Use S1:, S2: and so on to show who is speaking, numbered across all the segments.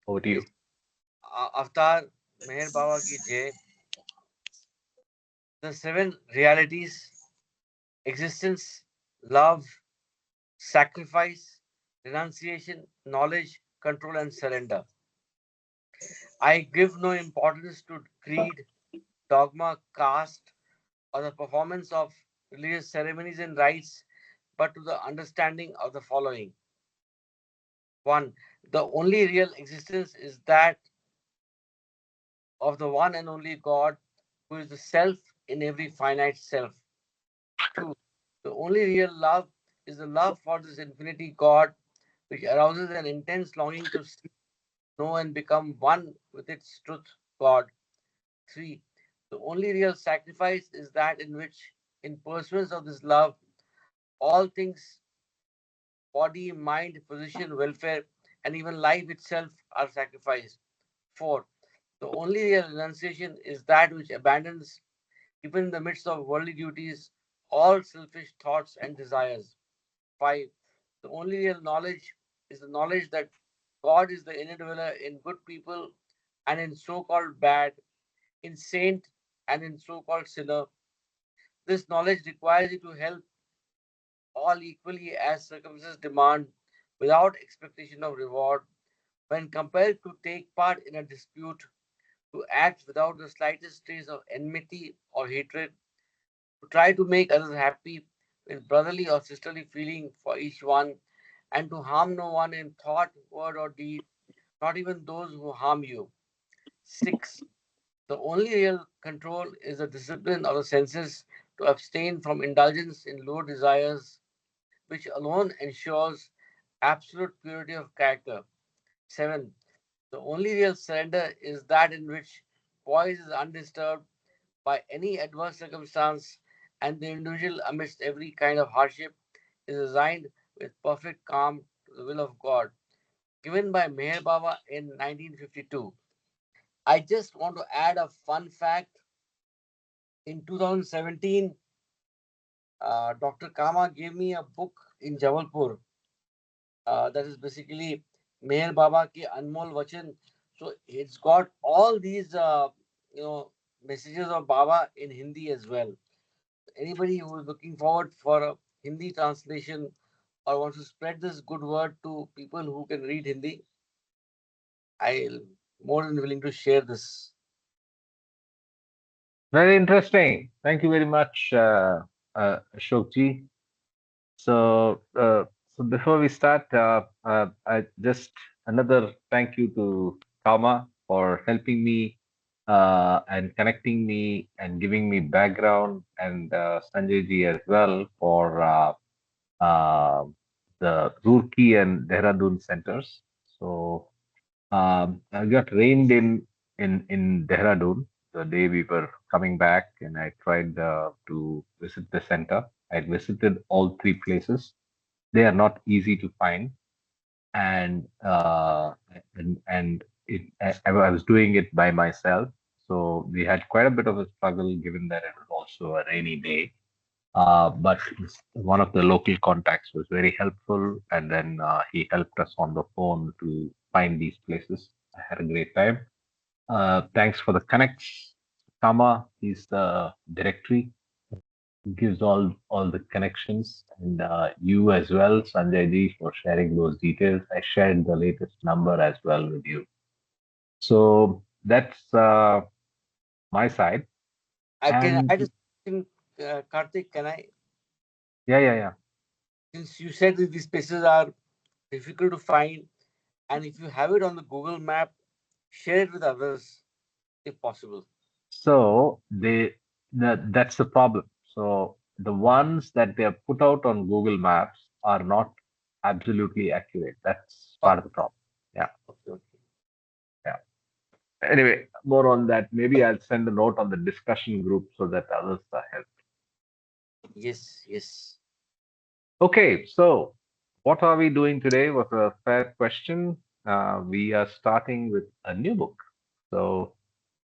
S1: Over to you.
S2: Avatar Meher Baba ki Jai. The seven realities: existence, love, sacrifice, renunciation, knowledge, control, and surrender. I give no importance to creed, dogma, caste, or the performance of religious ceremonies and rites, but to the understanding of the following. 1. The only real existence is that of the one and only God, who is the self in every finite self. 2. The only real love is the love for this infinity God, which arouses an intense longing to see, know, and become one with its truth, God. 3. The only real sacrifice is that in which, in pursuance of this love, all things, body, mind, position, welfare, and even life itself are sacrificed. 4. The only real renunciation is that which abandons, even in the midst of worldly duties, all selfish thoughts and desires. 5. The only real knowledge is the knowledge that God is the inner dweller in good people and in so called bad, in saint and in so called sinner. This knowledge requires you to help all equally as circumstances demand without expectation of reward. When compelled to take part in a dispute, to act without the slightest trace of enmity or hatred, to try to make others happy with brotherly or sisterly feeling for each one, and to harm no one in thought, word, or deed, not even those who harm you. 6. The only real control is the discipline of the senses to abstain from indulgence in low desires, which alone ensures absolute purity of character. 7. The only real surrender is that in which poise is undisturbed by any adverse circumstance, and the individual, amidst every kind of hardship, is resigned with perfect calm to the will of God, given by Meher Baba in 1952. I just want to add a fun fact. In 2017, Dr. Kama gave me a book in Jabalpur that is basically Meher Baba ki Anmol Vachan. So it's got all these, messages of Baba in Hindi as well. Anybody who is looking forward for a Hindi translation or wants to spread this good word to people who can read Hindi, I'll more than willing to share this.
S1: Very interesting. Thank you very much, Ashok ji. So before we start, I just another thank you to Kama for helping me and connecting me and giving me background, and Sanjay ji as well for uh, the Roorkee and Dehradun centers. So I got rained in Dehradun the day we were coming back, and I tried to visit the center. I visited all three places. They are not easy to find, and I was doing it by myself. So we had quite a bit of a struggle, given that it was also a rainy day. But one of the local contacts was very helpful, and then he helped us on the phone to find these places. I had a great time. Thanks for the connects. Kama is the directory, gives all the connections, and you as well, Sanjay ji, for sharing those details. I shared the latest number as well with you. So that's my side.
S2: I can
S1: And
S2: I just think, Karthik, can I?
S1: yeah, yeah, yeah.
S2: Since you said that these places are difficult to find, and if you have it on the Google map, share it with others if possible.
S1: So that's the problem. So the ones that they have put out on Google Maps are not absolutely accurate. That's
S2: Oh,
S1: part of the problem. Yeah,
S2: okay, okay.
S1: yeah. Anyway, more on that. Maybe I'll send a note on the discussion group so that others are helped.
S2: Yes, yes.
S1: Okay, so what are we doing today was a fair question. We are starting with a new book. So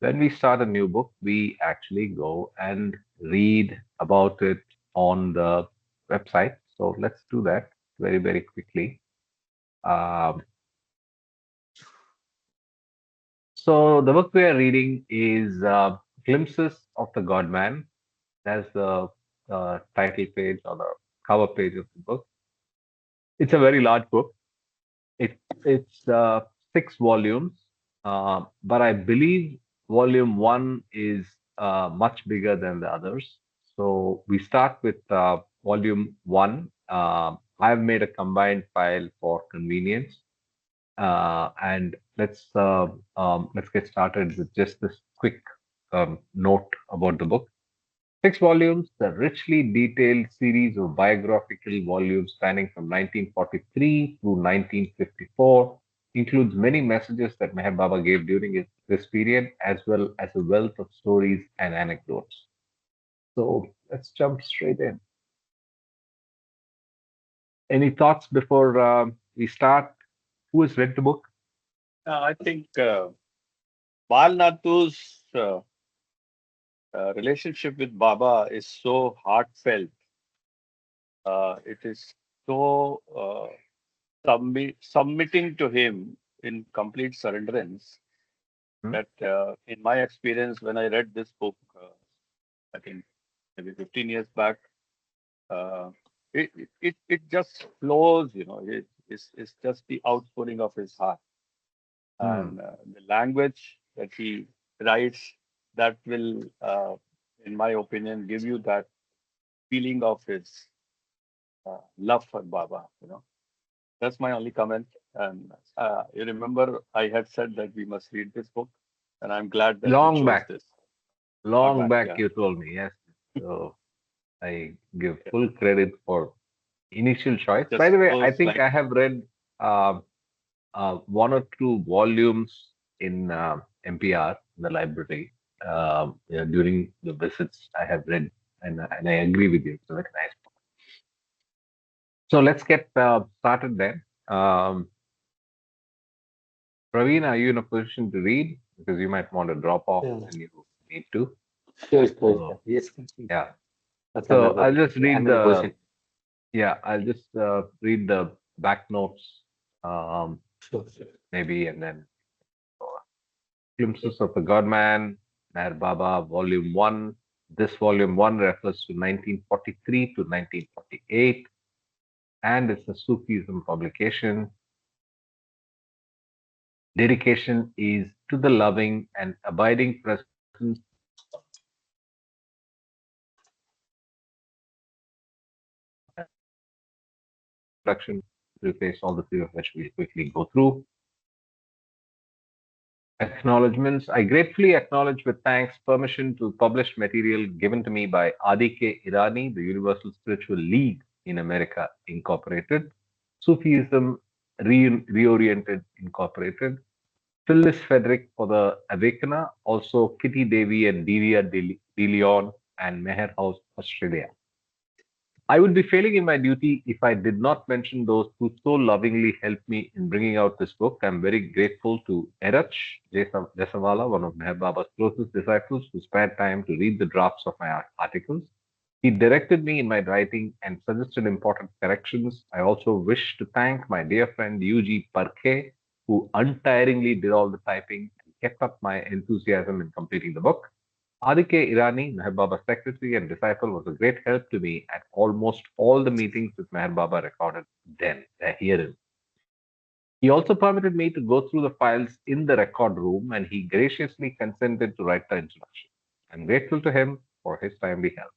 S1: when we start a new book, we actually go and read about it on the website. So let's do that very, very quickly. Um, So the book we are reading is Glimpses of the God Man. That's the title page or the cover page of the book. It's a very large book. It's 6 volumes, but I believe volume one is much bigger than the others. So we start with volume one. I've made a combined file for convenience, and let's get started with just this quick note about the book. 6 volumes, the richly detailed series of biographical volumes spanning from 1943 through 1954 includes many messages that Meher Baba gave during this period, as well as a wealth of stories and anecdotes. So let's jump straight in. Any thoughts before we start? Who has read the book?
S3: I think Bal Natu's relationship with Baba is so heartfelt. It is so submitting to him in complete surrenderance
S1: Hmm?
S3: that, in my experience, when I read this book, I think maybe 15 years back, uh, it just flows. It's just the outpouring of his heart,
S1: Hmm.
S3: and the language that he writes, that will, in my opinion, give you that feeling of his love for Baba. That's my only comment. And you remember, I had said that we must read this book, and I'm glad that you
S1: Long
S3: chose
S1: back,
S3: this. Long
S1: long
S3: back,
S1: back,
S3: yeah.
S1: you told me, yes. So I give
S3: Yeah.
S1: full credit for initial choice. By
S3: Just
S1: the way, I
S3: those
S1: think
S3: like
S1: I have read uh, one or two volumes in MPR, the library. During the visits, I have read, and I agree with you. It's a very nice book. So let's get started then. Praveen, are you in a position to read? Because you might want to drop off
S2: Yeah.
S1: when you need to.
S2: Sure, sure,
S1: So
S2: sure. Yes, continue.
S1: yeah.
S2: That's
S1: So
S2: another.
S1: I'll just read
S2: I'm in a
S1: the
S2: position.
S1: I'll just read the back notes, um,
S2: Sure, sure.
S1: maybe, and then Glimpses of the Godman, Meher Baba, Volume 1. This Volume 1 refers to 1943 to 1948, and it's a Sufism publication. Dedication is to the loving and abiding presence of introduction, replace all the three of which we'll quickly go through. Acknowledgements. I gratefully acknowledge with thanks permission to publish material given to me by Adike Irani, the Universal Spiritual League in America, Incorporated, Sufism Reoriented, Incorporated, Phyllis Frederick for the Awakener, also Kitty Devi and Diria De Leon, and Meher House, Australia. I would be failing in my duty if I did not mention those who so lovingly helped me in bringing out this book. I'm very grateful to Erach Jesawala, one of Meher Baba's closest disciples, who spared time to read the drafts of my articles. He directed me in my writing and suggested important corrections. I also wish to thank my dear friend UG Parkhe, who untiringly did all the typing and kept up my enthusiasm in completing the book. Adike Irani, Meher Baba's secretary and disciple, was a great help to me at almost all the meetings with Meher Baba recorded then, herein. He also permitted me to go through the files in the record room, and he graciously consented to write the introduction. I'm grateful to him for his timely help.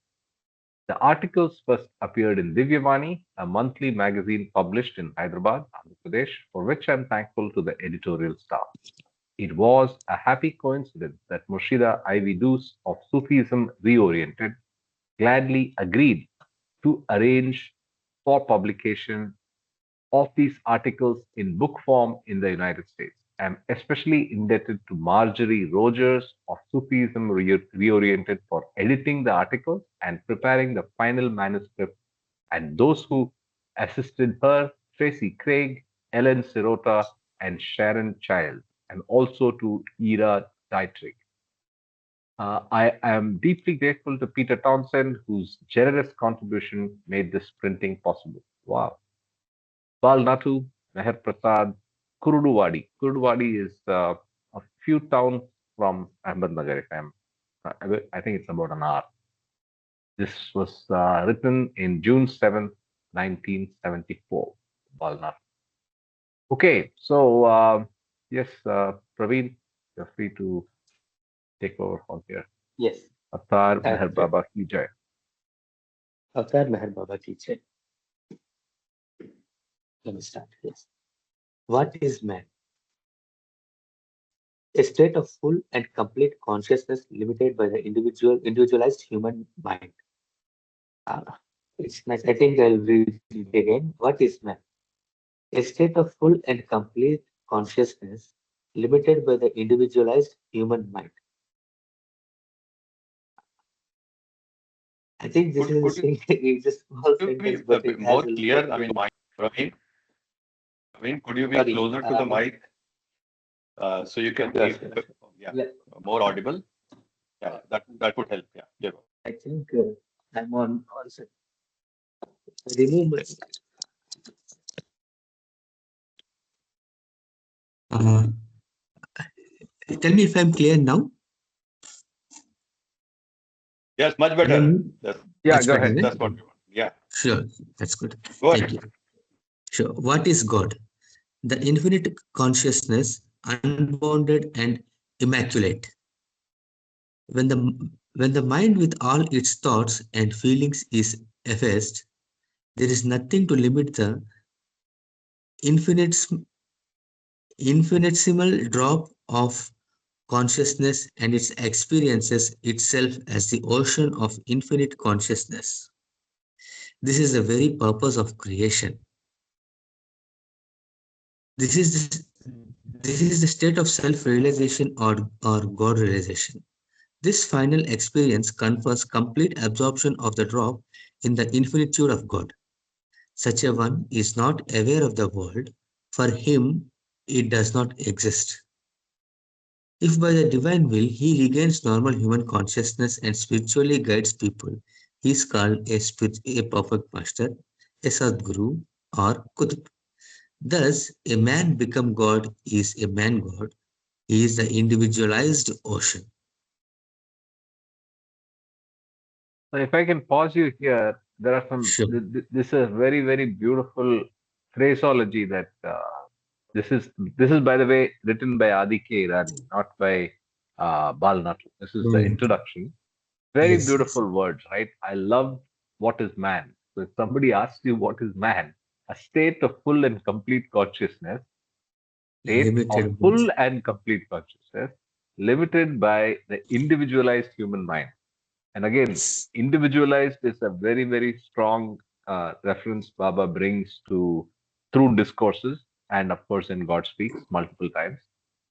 S1: The articles first appeared in Divyavani, a monthly magazine published in Hyderabad, Andhra Pradesh, for which I'm thankful to the editorial staff. It was a happy coincidence that Murshida Ivy Dus of Sufism Reoriented gladly agreed to arrange for publication of these articles in book form in the United States. I'm especially indebted to Marjorie Rogers of Sufism Reoriented for editing the articles and preparing the final manuscript, and those who assisted her, Tracy Craig, Ellen Sirota, and Sharon Child, and also to Ira Dietrich. I am deeply grateful to Peter Townsend, whose generous contribution made this printing possible. Wow. Bal Natu, Meher Prasad, Kurudwadi. Kurudwadi is a few towns from Ahmednagar. If I think it's about an hour. This was written in June 7th, 1974. Bal Natu. Okay, so yes, Praveen, you're free to take over from here.
S4: Yes.
S1: Avatar
S4: Thank
S1: Meher
S4: you.
S1: Baba ki jai.
S4: Avatar Meher Baba ki jai. Let me start. Yes. What is man? A state of full and complete consciousness limited by the individualized human mind. Ah, it's nice. I think I'll read it again. What is man? A state of full and complete consciousness limited by the individualized human mind. I think this is a
S3: Could you
S4: it's a small
S3: be a
S4: sentence,
S3: bit
S4: but it
S3: more
S4: has a
S3: clear?
S4: lot
S3: I
S4: to
S3: mean,
S4: do.
S3: Praveen, could you be
S4: Sorry.
S3: closer to the mic so you can
S4: Sure,
S3: be
S4: sure, sure.
S3: yeah
S4: Yeah,
S3: more audible? Yeah, that would help. Yeah, yeah.
S4: I think I'm on also. Remove my. Uh, Tell me if I'm clear now.
S3: Yes, much
S4: Am I
S3: better. That's
S1: Yeah,
S4: much
S1: go
S4: better,
S1: ahead.
S4: right?
S3: that's what we want. Yeah,
S4: Sure, that's good.
S3: go
S4: Thank
S3: ahead.
S4: you. Sure. What is God? The infinite consciousness, unbounded and immaculate. When the mind with all its thoughts and feelings is effaced, there is nothing to limit the infinite, infinitesimal drop of consciousness and its experiences itself as the ocean of infinite consciousness. This is the very purpose of creation. This is the, this is the state of self-realization or God realization. This final experience confers complete absorption of the drop in the infinitude of God. Such a one is not aware of the world. For him, it does not exist. If by the divine will he regains normal human consciousness and spiritually guides people, he is called a perfect master, a Sadguru, or Kutub. Thus, a man become God is a man God. He is the individualized ocean.
S1: So if I can pause you here, there are some.
S4: Sure.
S1: This is a very very beautiful phraseology that this is. This is by the way written by Adi K. Irani, not by Bal Natu. This is the
S4: Mm.
S1: introduction. Very
S4: Yes, yes.
S1: beautiful words, right? I love what is man. So if somebody asks you what is man, a state of full and complete consciousness, state of
S4: Limited
S1: full
S4: ones.
S1: and complete consciousness, limited by the individualized human mind. And again,
S4: Yes.
S1: individualized is a very, very strong reference Baba brings to through discourses and, of course, in God Speaks multiple times.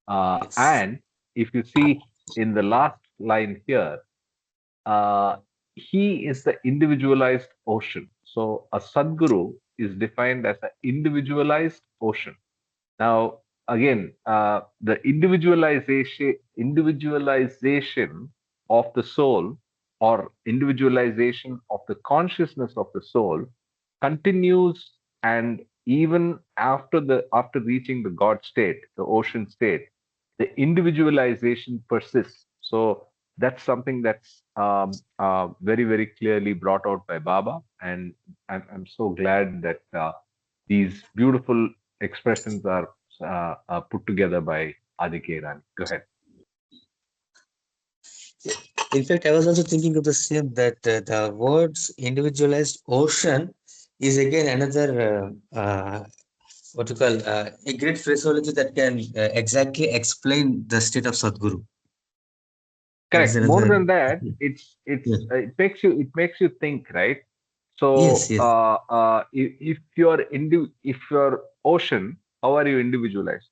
S4: Yes.
S1: And if you see in the last line here, uh, he is the individualized ocean. So a Sadguru is defined as an individualized ocean. Now, again, the individualization of the soul or individualization of the consciousness of the soul continues, and even after reaching the God state, the ocean state, the individualization persists. So that's something that's very very clearly brought out by Baba, and I'm so glad that these beautiful expressions are put together by Adi Keran. Go ahead.
S4: In fact, I was also thinking of the same that the words individualized ocean is again another what you call a great phraseology that can exactly explain the state of Sadguru. That is
S1: Correct. More
S4: another.
S1: than that,
S4: Yeah.
S1: it makes you think, right?
S4: Yes,
S1: So
S4: yes,
S1: if you're ocean, how are you individualized?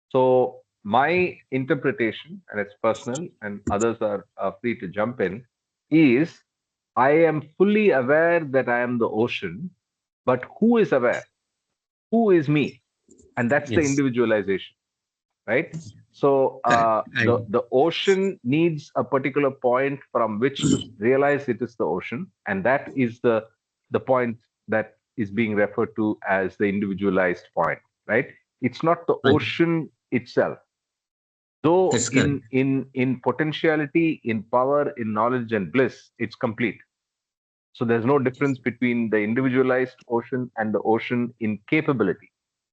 S1: So my interpretation, and it's personal, and others are free to jump in, is I am fully aware that I am the ocean, but who is aware? Who is me? And that's the
S4: yes.
S1: individualization, right? So
S4: Correct.
S1: the ocean needs a particular point from which to realize it is the ocean, and that is the point that is being referred to as the individualized point, right? It's not the
S4: I,
S1: ocean itself. Though
S4: That's correct.
S1: in potentiality, in power, in knowledge and bliss, it's complete. So there's no difference between the individualized ocean and the ocean in capability,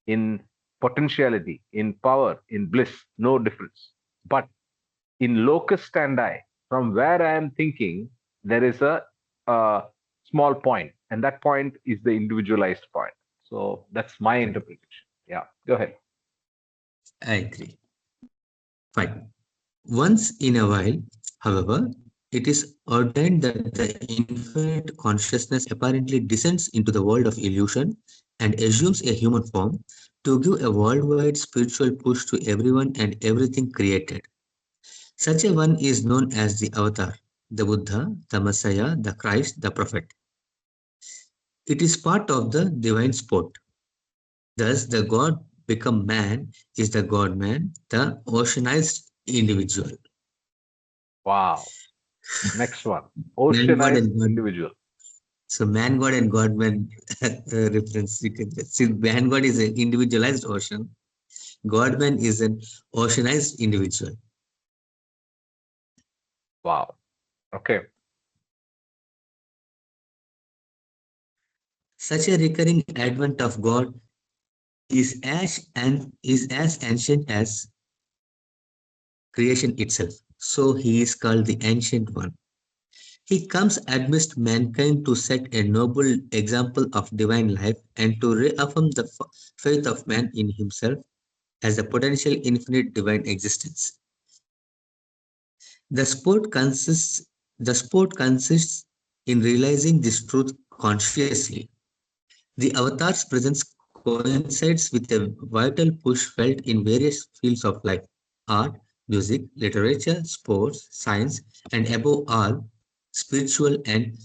S1: in potentiality, in power, in bliss, no difference. But in locus standi, from where I am thinking, there is a small point, and that point is the individualized point. So that's my interpretation. Yeah, go ahead.
S4: I agree. Fine. Once in a while, however, it is ordained that the infinite consciousness apparently descends into the world of illusion and assumes a human form to give a worldwide spiritual push to everyone and everything created. Such a one is known as the Avatar, the Buddha, the Messiah, the Christ, the Prophet. It is part of the divine sport. Thus, the God become man is the God man, the oceanized individual.
S1: Wow. Next one.
S4: Man, God,
S1: Oceanized
S4: and God.
S1: individual.
S4: So, man, God, and God man reference. You can see man, God is an individualized ocean. God man is an oceanized individual.
S1: Wow. Okay.
S4: Such a recurring advent of God is as ancient as creation itself. So he is called the Ancient One. He comes amidst mankind to set a noble example of divine life and to reaffirm the faith of man in himself as the potential infinite divine existence. The sport consists the sport consists in realizing this truth consciously. The avatar's presence coincides with a vital push felt in various fields of life: art, music, literature, sports, science, and above all, spiritual and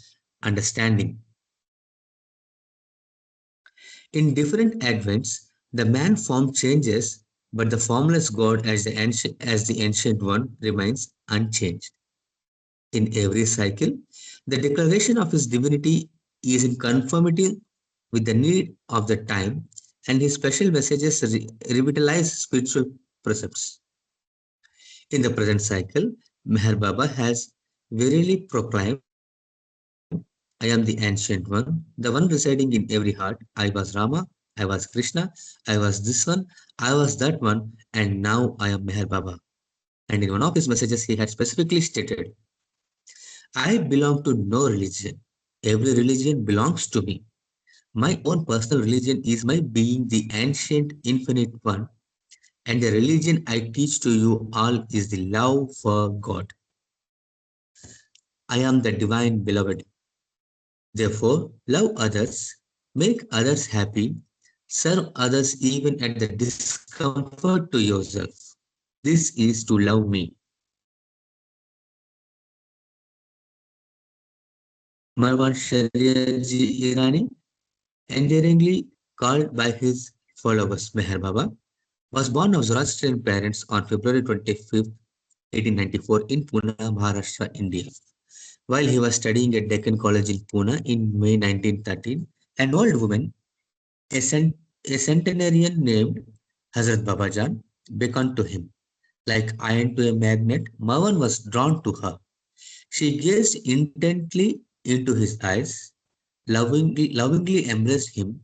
S4: understanding. In different advents, the man form changes, but the formless God as the ancient one remains unchanged. In every cycle, the declaration of his divinity is in conformity with the need of the time, and his special messages revitalize spiritual precepts. In the present cycle, Meher Baba has verily proclaimed, I am the ancient one, the one residing in every heart. I was Rama, I was Krishna, I was this one, I was that one, and now I am Meher Baba. And in one of his messages, he had specifically stated, I belong to no religion. Every religion belongs to me. My own personal religion is my being the ancient infinite one, and the religion I teach to you all is the love for God. I am the divine beloved. Therefore, love others, make others happy, serve others even at the discomfort to yourself. This is to love me. Marwan Shariaji Irani, endearingly called by his followers Meher Baba, was born of Zoroastrian parents on February 25th, 1894 in Pune, Maharashtra, India. While he was studying at Deccan College in Pune in May 1913, an old woman, a centenarian named Hazrat Babajan, beckoned to him. Like iron to a magnet, Marwan was drawn to her. She gazed intently into his eyes, lovingly embraced him,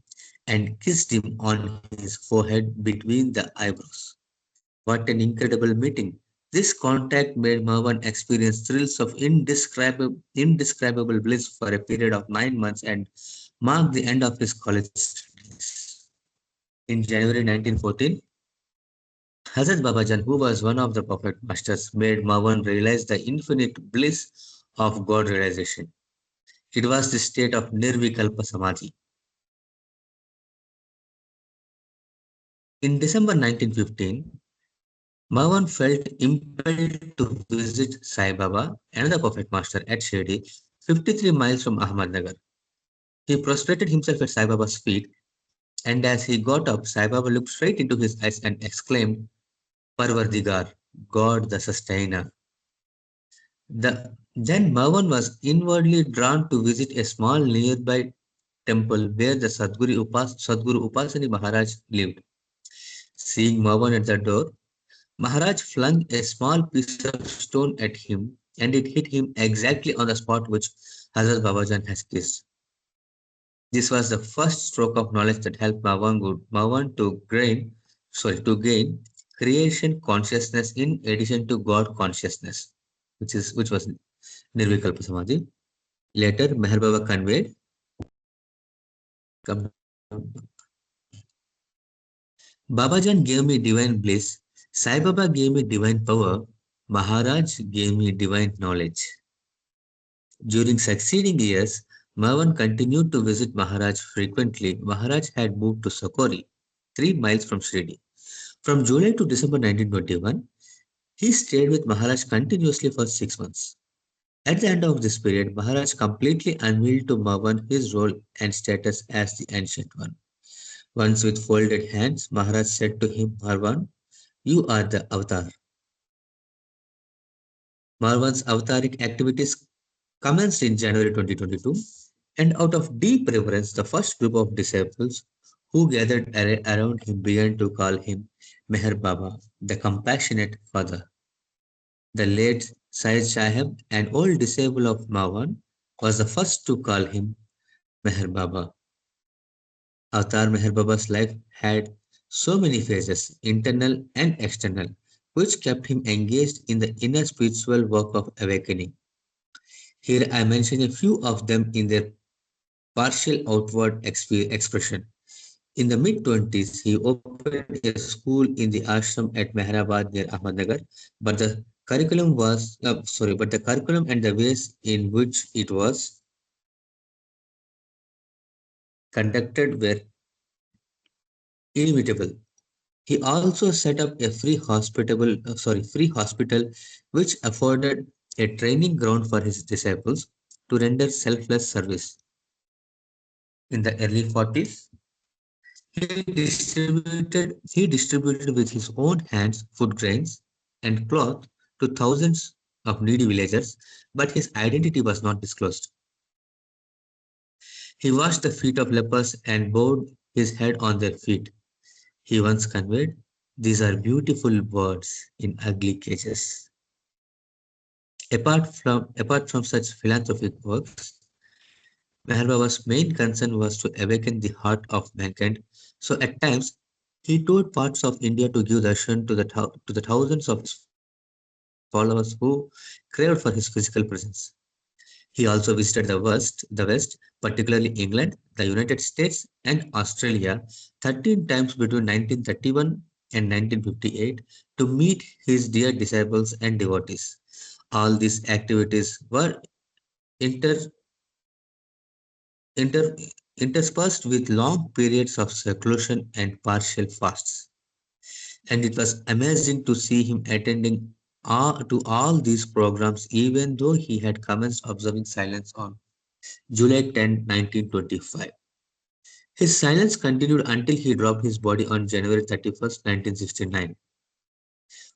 S4: and kissed him on his forehead between the eyebrows. What an incredible meeting! This contact made Marwan experience thrills of indescribable bliss for a period of 9 months and marked the end of his college studies. In January 1914, Hazrat Babajan, who was one of the Prophet Masters, made Marwan realize the infinite bliss of God realization. It was the state of Nirvikalpa Samadhi. In December 1915, Marwan felt impelled to visit Sai Baba, another Prophet Master, at Shirdi, 53 miles from Ahmednagar. He prostrated himself at Sai Baba's feet, and as he got up, Sai Baba looked straight into his eyes and exclaimed, Parvardigar, God the Sustainer. Then Marwan was inwardly drawn to visit a small nearby temple where the Sadguru Upasani Maharaj lived. Seeing Marwan at the door, Maharaj flung a small piece of stone at him and it hit him exactly on the spot which Hazrat Babajan has kissed. This was the first stroke of knowledge that helped Mawan to gain creation consciousness in addition to God consciousness, which was Nirvikalpa Samadhi. Later, Meher Baba conveyed. Come Babajan gave me divine bliss. Sai Baba gave me divine power. Maharaj gave me divine knowledge. During succeeding years, Mavan continued to visit Maharaj frequently. Maharaj had moved to Sakori, 3 miles from Shirdi. From July to December 1921, he stayed with Maharaj continuously for 6 months. At the end of this period, Maharaj completely unveiled to Mavan his role and status as the Ancient One. Once with folded hands, Maharaj said to him, Marwan, you are the avatar. Marwan's avataric activities commenced in January 2022, and out of deep reverence, the first group of disciples who gathered around him began to call him Meher Baba, the compassionate father. The late Syed Sahib, an old disciple of Marwan, was the first to call him Meher Baba. Avatar Meher Baba's life had so many phases, internal and external, which kept him engaged in the inner spiritual work of awakening. Here I mention a few of them in their partial outward expression. In the mid 20s, he opened a school in the ashram at Mehrabad near Ahmednagar, but the curriculum and the ways in which it was conducted were inimitable. He also set up a free hospital which afforded a training ground for his disciples to render selfless service. In the early 40s, he distributed with his own hands food grains and cloth to thousands of needy villagers, but his identity was not disclosed. He washed the feet of lepers and bowed his head on their feet. He once conveyed, these are beautiful birds in ugly cages. Apart from such philanthropic works, Meher Baba's main concern was to awaken the heart of mankind. So at times, he toured parts of India to give darshan to the thousands of his followers who craved for his physical presence. He also visited the West, particularly England, the United States, and Australia 13 times between 1931 and 1958 to meet his dear disciples and devotees. All these activities were inter, inter, interspersed with long periods of seclusion and partial fasts. And it was amazing to see him attending to all these programs even though he had commenced observing silence on July 10, 1925. His silence continued until he dropped his body on January 31st, 1969.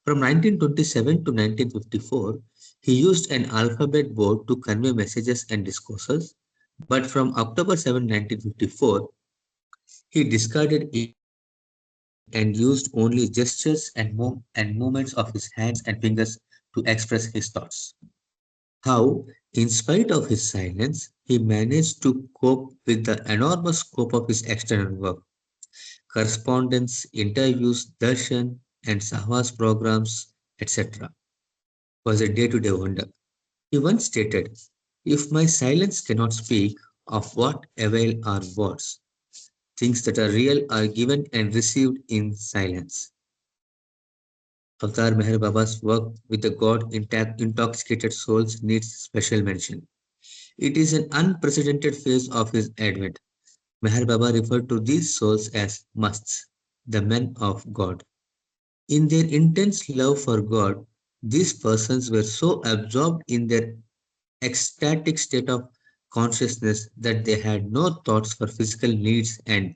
S4: From 1927 to 1954, he used an alphabet board to convey messages and discourses, but from October 7, 1954, he discarded it and used only gestures and movements of his hands and fingers to express his thoughts. How, in spite of his silence, he managed to cope with the enormous scope of his external work. Correspondence, interviews, darshan, and sahwas programs, etc., was a day-to-day wonder. He once stated, if my silence cannot speak, of what avail are words? Things that are real are given and received in silence. Avtar Meher Baba's work with the God intoxicated souls needs special mention. It is an unprecedented phase of his advent. Meher Baba referred to these souls as musts, the men of God. In their intense love for God, these persons were so absorbed in their ecstatic state of consciousness that they had no thoughts for physical needs and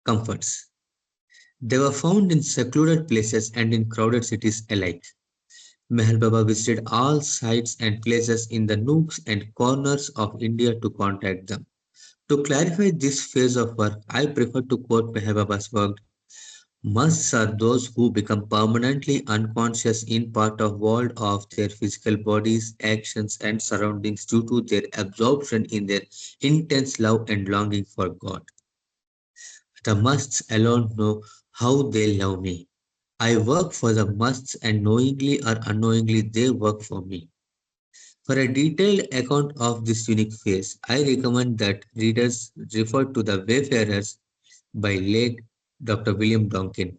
S4: comforts. They were found in secluded places and in crowded cities alike. Meher Baba visited all sites and places in the nooks and corners of India to contact them. To clarify this phase of work, I prefer to quote Meher Baba's work Musts are those who become permanently unconscious in part of world of their physical bodies, actions, and surroundings due to their absorption in their intense love and longing for God. The musts alone know how they love me. I work for the musts and knowingly or unknowingly they work for me. For a detailed account of this unique phase, I recommend that readers refer to The Wayfarers by late Dr. William Donkin.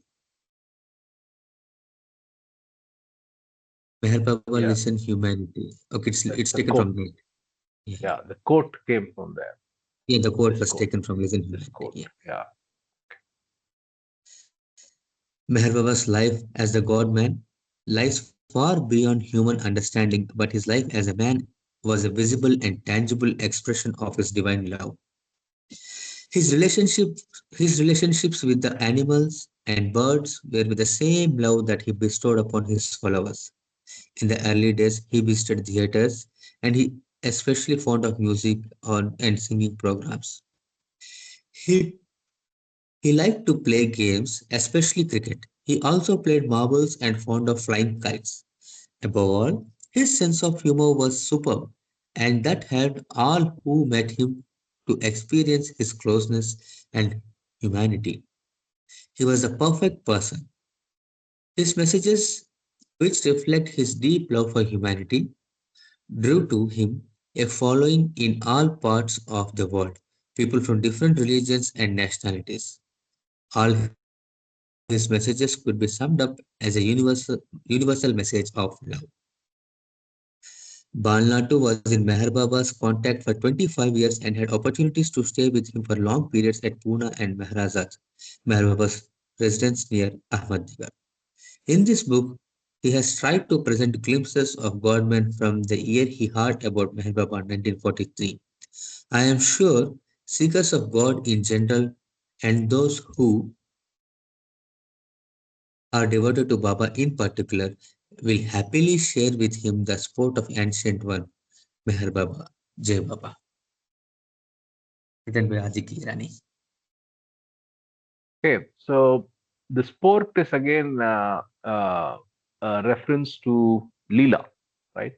S4: Meher Baba,
S1: Yeah,
S4: listen humanity. Okay, it's
S1: the
S4: taken from
S1: quote.
S4: there. Yeah,
S1: Yeah, the quote came from there.
S4: yeah, the quote
S1: This
S4: was
S1: quote.
S4: taken from Listen
S1: This
S4: Humanity.
S1: quote.
S4: Yeah.
S1: Yeah.
S4: Meher Baba's life as the God man lies far beyond human understanding, but his life as a man was a visible and tangible expression of his divine love. His relationship, his relationships with the animals and birds were with the same love that he bestowed upon his followers. In the early days, he visited theaters and he especially fond of music and singing programs. He He liked to play games, especially cricket. He also played marbles and fond of flying kites. Above all, his sense of humor was superb, and that helped all who met him to experience his closeness and humanity. He was a perfect person. His messages, which reflect his deep love for humanity, drew to him a following in all parts of the world, people from different religions and nationalities. All his messages could be summed up as a universal message of love. Bal Natu was in Meher Baba's contact for 25 years and had opportunities to stay with him for long periods at Pune and Maharaj's, Meher Baba's residence near Ahmednagar. In this book, he has tried to present glimpses of Godman from the year he heard about Meher Baba 1943. I am sure seekers of God in general and those who are devoted to Baba in particular, will happily share with him the sport of ancient one, Meher Baba, Jai Baba. Written by Adi Kirani.
S1: Okay, so the sport is again a reference to Leela, right?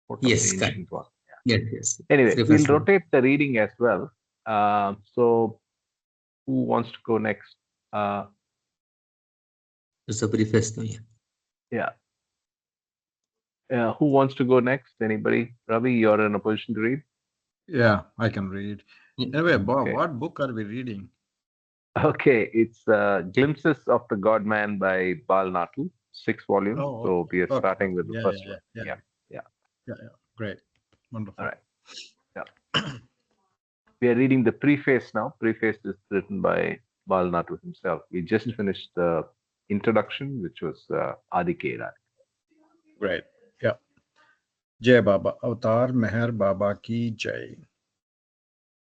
S1: Sport of the
S4: Yes, correct.
S1: ancient one.
S4: Yes, yes.
S1: Anyway,
S4: Refers
S1: we'll
S4: to
S1: rotate the reading as well. So who wants to go next? Uh,
S4: it's a briefest. Yeah.
S1: yeah, who wants to go next? Anybody? Ravi, you're in a position to read.
S5: Yeah, I can read. Anyway, Bob,
S1: Okay.
S5: what book are we reading?
S1: Okay, it's Glimpses of the God Man by Bal Natu, 6 volumes.
S5: Oh,
S1: So we are
S5: okay,
S1: starting
S5: okay.
S1: with the
S5: Yeah,
S1: first
S5: yeah,
S1: one.
S5: yeah, yeah,
S1: Yeah, yeah.
S5: yeah, yeah. Great,
S1: All
S5: wonderful.
S1: right. Yeah. We are reading the preface now. Preface is written by Bal Natu himself. We just finished the introduction, which was Adi Keran.
S5: Great. Yeah. Jai Baba, Avatar Meher Baba ki Jai.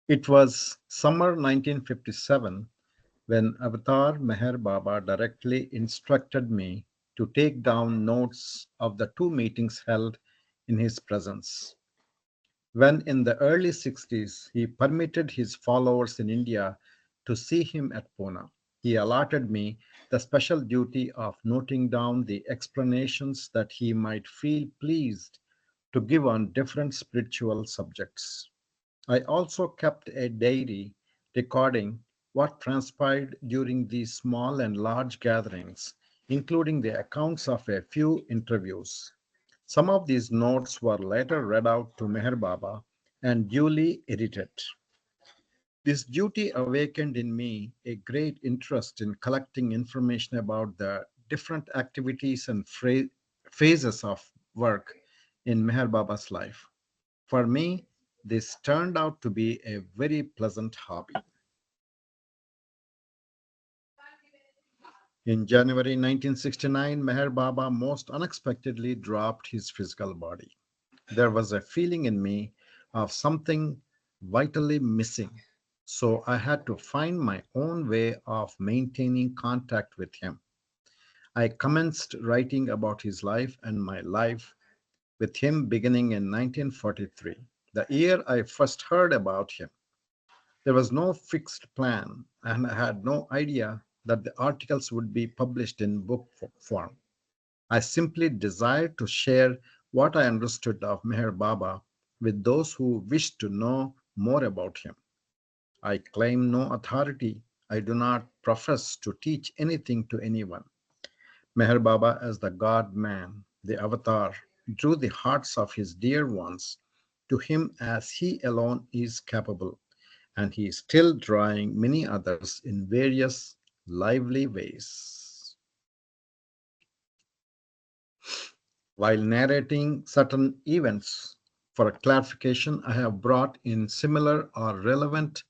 S5: It was summer 1957 when Avatar Meher Baba directly instructed me to take down notes of the two meetings held in his presence. When in the early 60s he permitted his followers in India to see him at Pune, he allotted me the special duty of noting down the explanations that he might feel pleased to give on different spiritual subjects. I also kept a diary recording what transpired during these small and large gatherings, including the accounts of a few interviews. Some of these notes were later read out to Meher Baba and duly edited. This duty awakened in me a great interest in collecting information about the different activities and phases of work in Meher Baba's life. For me, this turned out to be a very pleasant hobby. In January 1969, Meher Baba most unexpectedly dropped his physical body. There was a feeling in me of something vitally missing, so I had to find my own way of maintaining contact with him. I commenced writing about his life and my life with him beginning in 1943, the year I first heard about him. There was no fixed plan, and I had no idea that the articles would be published in book form. I simply desired to share what I understood of Meher Baba with those who wished to know more about him. I claim no authority. I do not profess to teach anything to anyone. Meher Baba, as the God man, the avatar, drew the hearts of his dear ones to him as he alone is capable, and he is still drawing many others in various lively ways. While narrating certain events, for clarification, I have brought in similar or relevant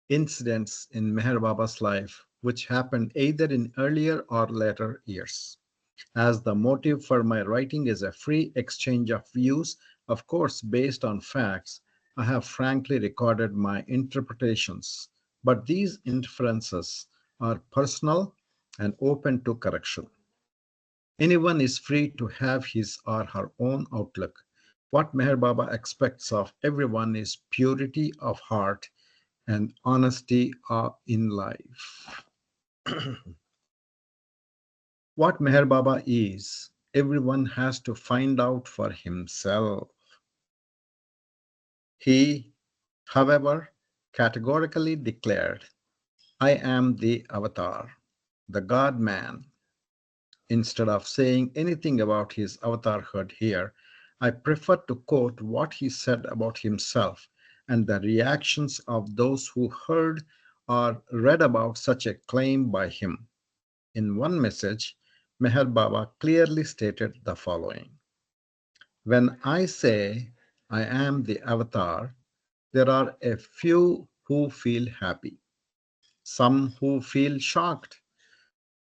S5: incidents in Meher Baba's life, which happened either in earlier or later years. As the motive for my writing is a free exchange of views, of course, based on facts, I have frankly recorded my interpretations, but these inferences are personal and open to correction. Anyone is free to have his or her own outlook. What Meher Baba expects of everyone is purity of heart and honesty in life. What Meher Baba is, everyone has to find out for himself. He, however, categorically declared, I am the avatar, the God man. Instead of saying anything about his avatarhood here, I prefer to quote what he said about himself and the reactions of those who heard or read about such a claim by him. In one message, Meher Baba clearly stated the following: when I say I am the avatar, there are a few who feel happy, some who feel shocked,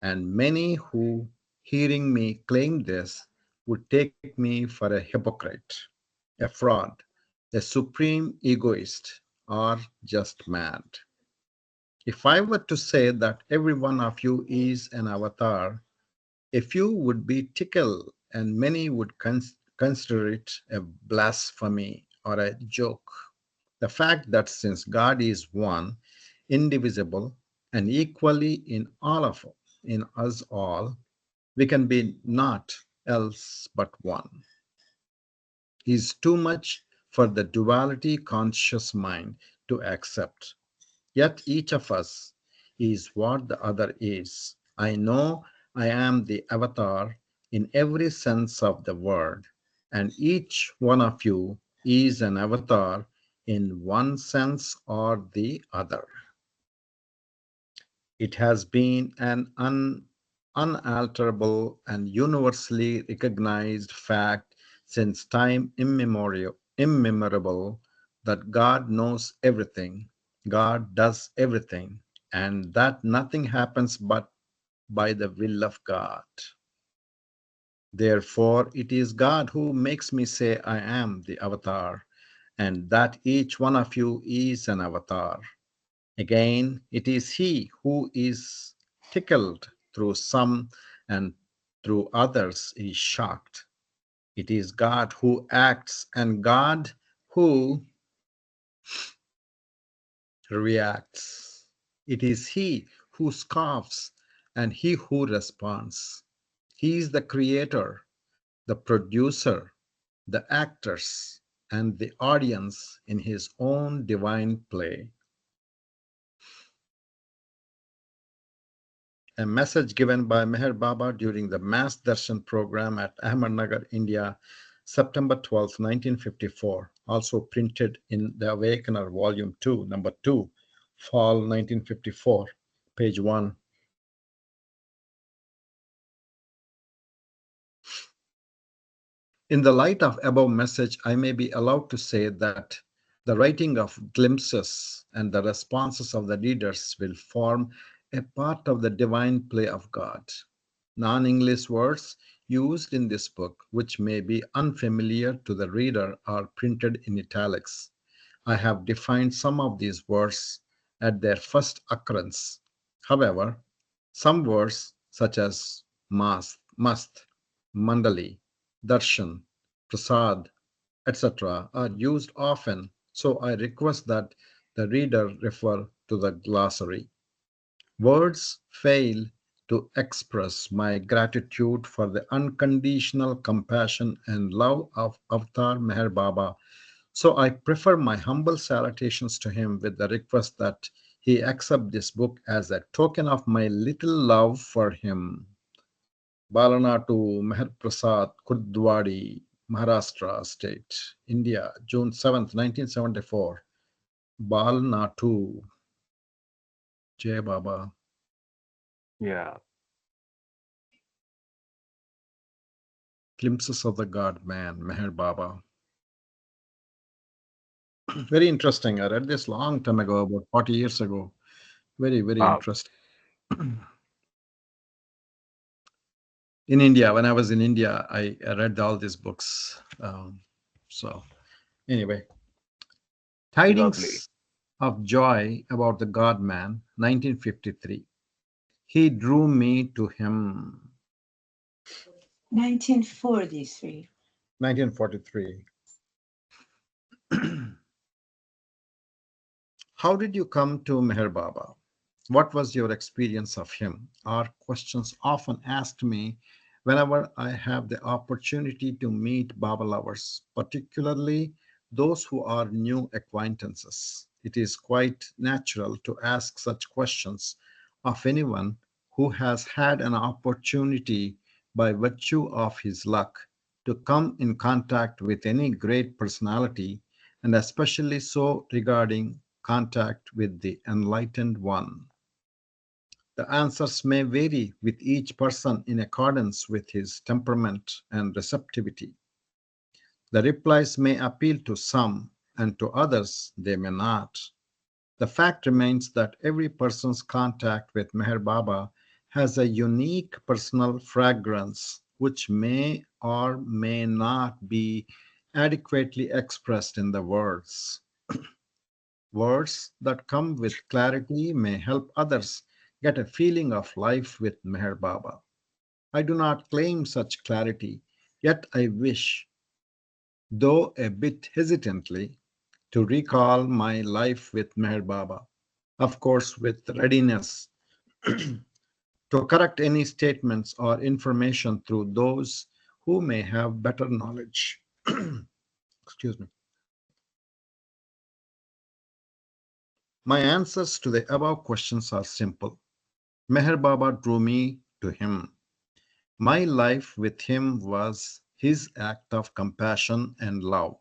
S5: and many who, hearing me claim this, would take me for a hypocrite, a fraud, a supreme egoist, or just mad. If I were to say that every one of you is an avatar, a few would be tickled and many would consider it a blasphemy or a joke. The fact that since God is one, indivisible, and equally in us all, we can be naught else but one, is too much for the duality conscious mind to accept. Yet each of us is what the other is. I know I am the avatar in every sense of the word, and each one of you is an avatar in one sense or the other. It has been an unalterable and universally recognized fact since time immemorable that God knows everything, God does everything, and that nothing happens but by the will of God. Therefore, it is God who makes me say I am the avatar, and that each one of you is an avatar. Again, it is He who is tickled through some and through others is shocked. It is God who acts and God who reacts. It is He who scoffs and He who responds. He is the creator, the producer, the actors, and the audience in His own divine play. A message given by Meher Baba during the Mass Darshan program at Ahmednagar, India, September 12, 1954, also printed in The Awakener, Volume 2, Number 2, Fall 1954, page 1. In the light of above message, I may be allowed to say that the writing of glimpses and the responses of the readers will form a part of the divine play of God. Non-English words used in this book, which may be unfamiliar to the reader, are printed in italics. I have defined some of these words at their first occurrence. However, some words such as mast, mandali, darshan, prasad, etc., are used often, so I request that the reader refer to the glossary. Words fail to express my gratitude for the unconditional compassion and love of Avatar Meher Baba. So I prefer my humble salutations to him with the request that he accept this book as a token of my little love for him. Bal Natu, Meher Prasad, Kurdwadi, Maharashtra State, India, June 7th, 1974. Bal Natu, Jai Baba.
S1: Yeah.
S5: Glimpses of the God Man, Meher Baba. Very interesting. I read this long time ago, about 40 years ago. Very, very
S1: Wow.
S5: interesting. In India, when I was in India, I read all these books. So, anyway,
S1: Lovely.
S5: Tidings of Joy about the God Man, 1953. He drew me to him.
S6: 1943.
S5: 1943. How did you come to Meher Baba? What was your experience of him? Are questions often asked me whenever I have the opportunity to meet Baba lovers, particularly those who are new acquaintances. It is quite natural to ask such questions of anyone who has had an opportunity by virtue of his luck to come in contact with any great personality, and especially so regarding contact with the enlightened one. The answers may vary with each person in accordance with his temperament and receptivity. The replies may appeal to some, and to others they may not. The fact remains that every person's contact with Meher Baba has a unique personal fragrance which may or may not be adequately expressed in the words. Words that come with clarity may help others get a feeling of life with Meher Baba. I do not claim such clarity, yet I wish, though a bit hesitantly, to recall my life with Meher Baba, of course, with readiness to correct any statements or information through those who may have better knowledge. Excuse me. My answers to the above questions are simple. Meher Baba drew me to him. My life with him was his act of compassion and love,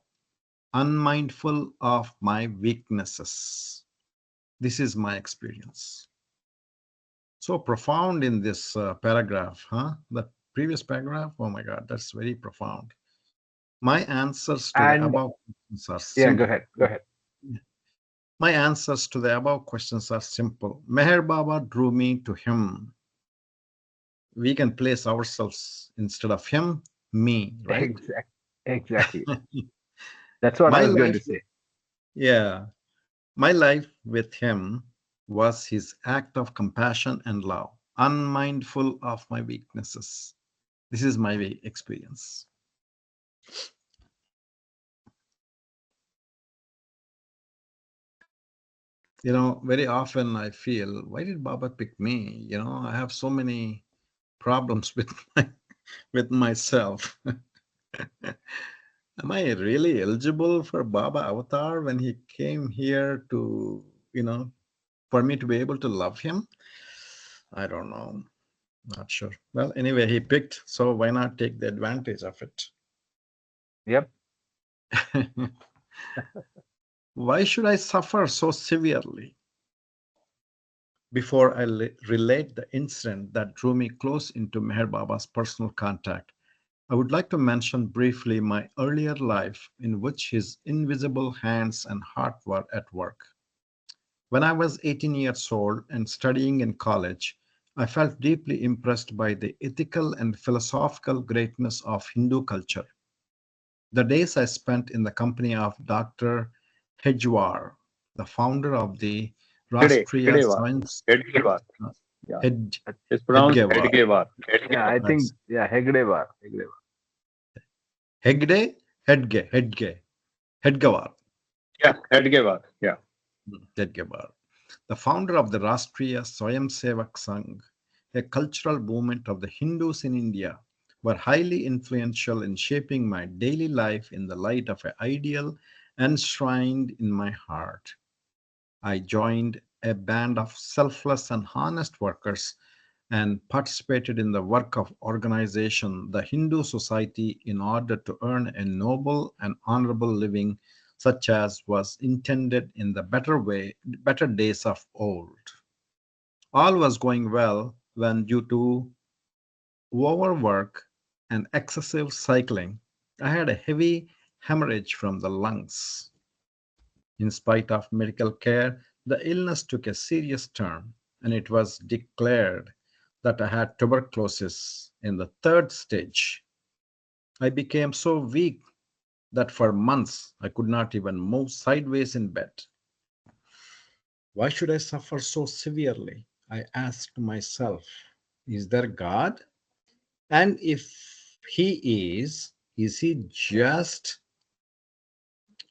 S5: unmindful of my weaknesses. This is my experience. So profound in this paragraph, huh? The previous paragraph, oh my God, that's very profound. My answers to the
S1: And
S5: above questions are
S1: yeah, go
S5: simple.
S1: ahead. Go ahead.
S5: My answers to the above questions are simple. Meher Baba drew me to him. We can place ourselves instead of him, me, right?
S1: Exactly. That's what I
S5: My
S1: was going
S5: life,
S1: to say.
S5: yeah, my life with him was his act of compassion and love, unmindful of my weaknesses. This is my experience. Very often I feel, why did Baba pick me? I have so many problems with with myself. Am I really eligible for Baba Avatar when he came here to, for me to be able to love him? I don't know. Not sure. Well, anyway, he picked, so why not take the advantage of it?
S1: Yep.
S5: Why should I suffer so severely? Before I relate the incident that drew me close into Meher Baba's personal contact, I would like to mention briefly my earlier life in which his invisible hands and heart were at work. When I was 18 years old and studying in college, I felt deeply impressed by the ethical and philosophical greatness of Hindu culture. The days I spent in the company of Dr. Hedgewar, the founder of the Rashtriya
S3: Hedgewar.
S5: Science
S3: Hedgewar. Yeah.
S5: Hed,
S3: It's pronounced
S5: Hedgewar.
S3: Hedgewar.
S1: Yeah, I think
S5: That's
S1: Hegde Bar. Hegde Bar.
S5: Hegde, Hedgewar.
S3: Yeah, Hedgewar. Yeah.
S5: Hedgewar. the founder of the Rashtriya Swayamsevak Sangh, a cultural movement of the Hindus in India, were highly influential in shaping my daily life in the light of an ideal enshrined in my heart. I joined a band of selfless and honest workers and participated in the work of organization, the Hindu Society, in order to earn a noble and honorable living such as was intended in the better days of old. All was going well when, due to overwork and excessive cycling, I had a heavy hemorrhage from the lungs. In spite of medical care, the illness took a serious turn, and it was declared that I had tuberculosis in the third stage. I became so weak that for months I could not even move sideways in bed. Why should I suffer so severely? I asked myself. Is there God? And if He is He just?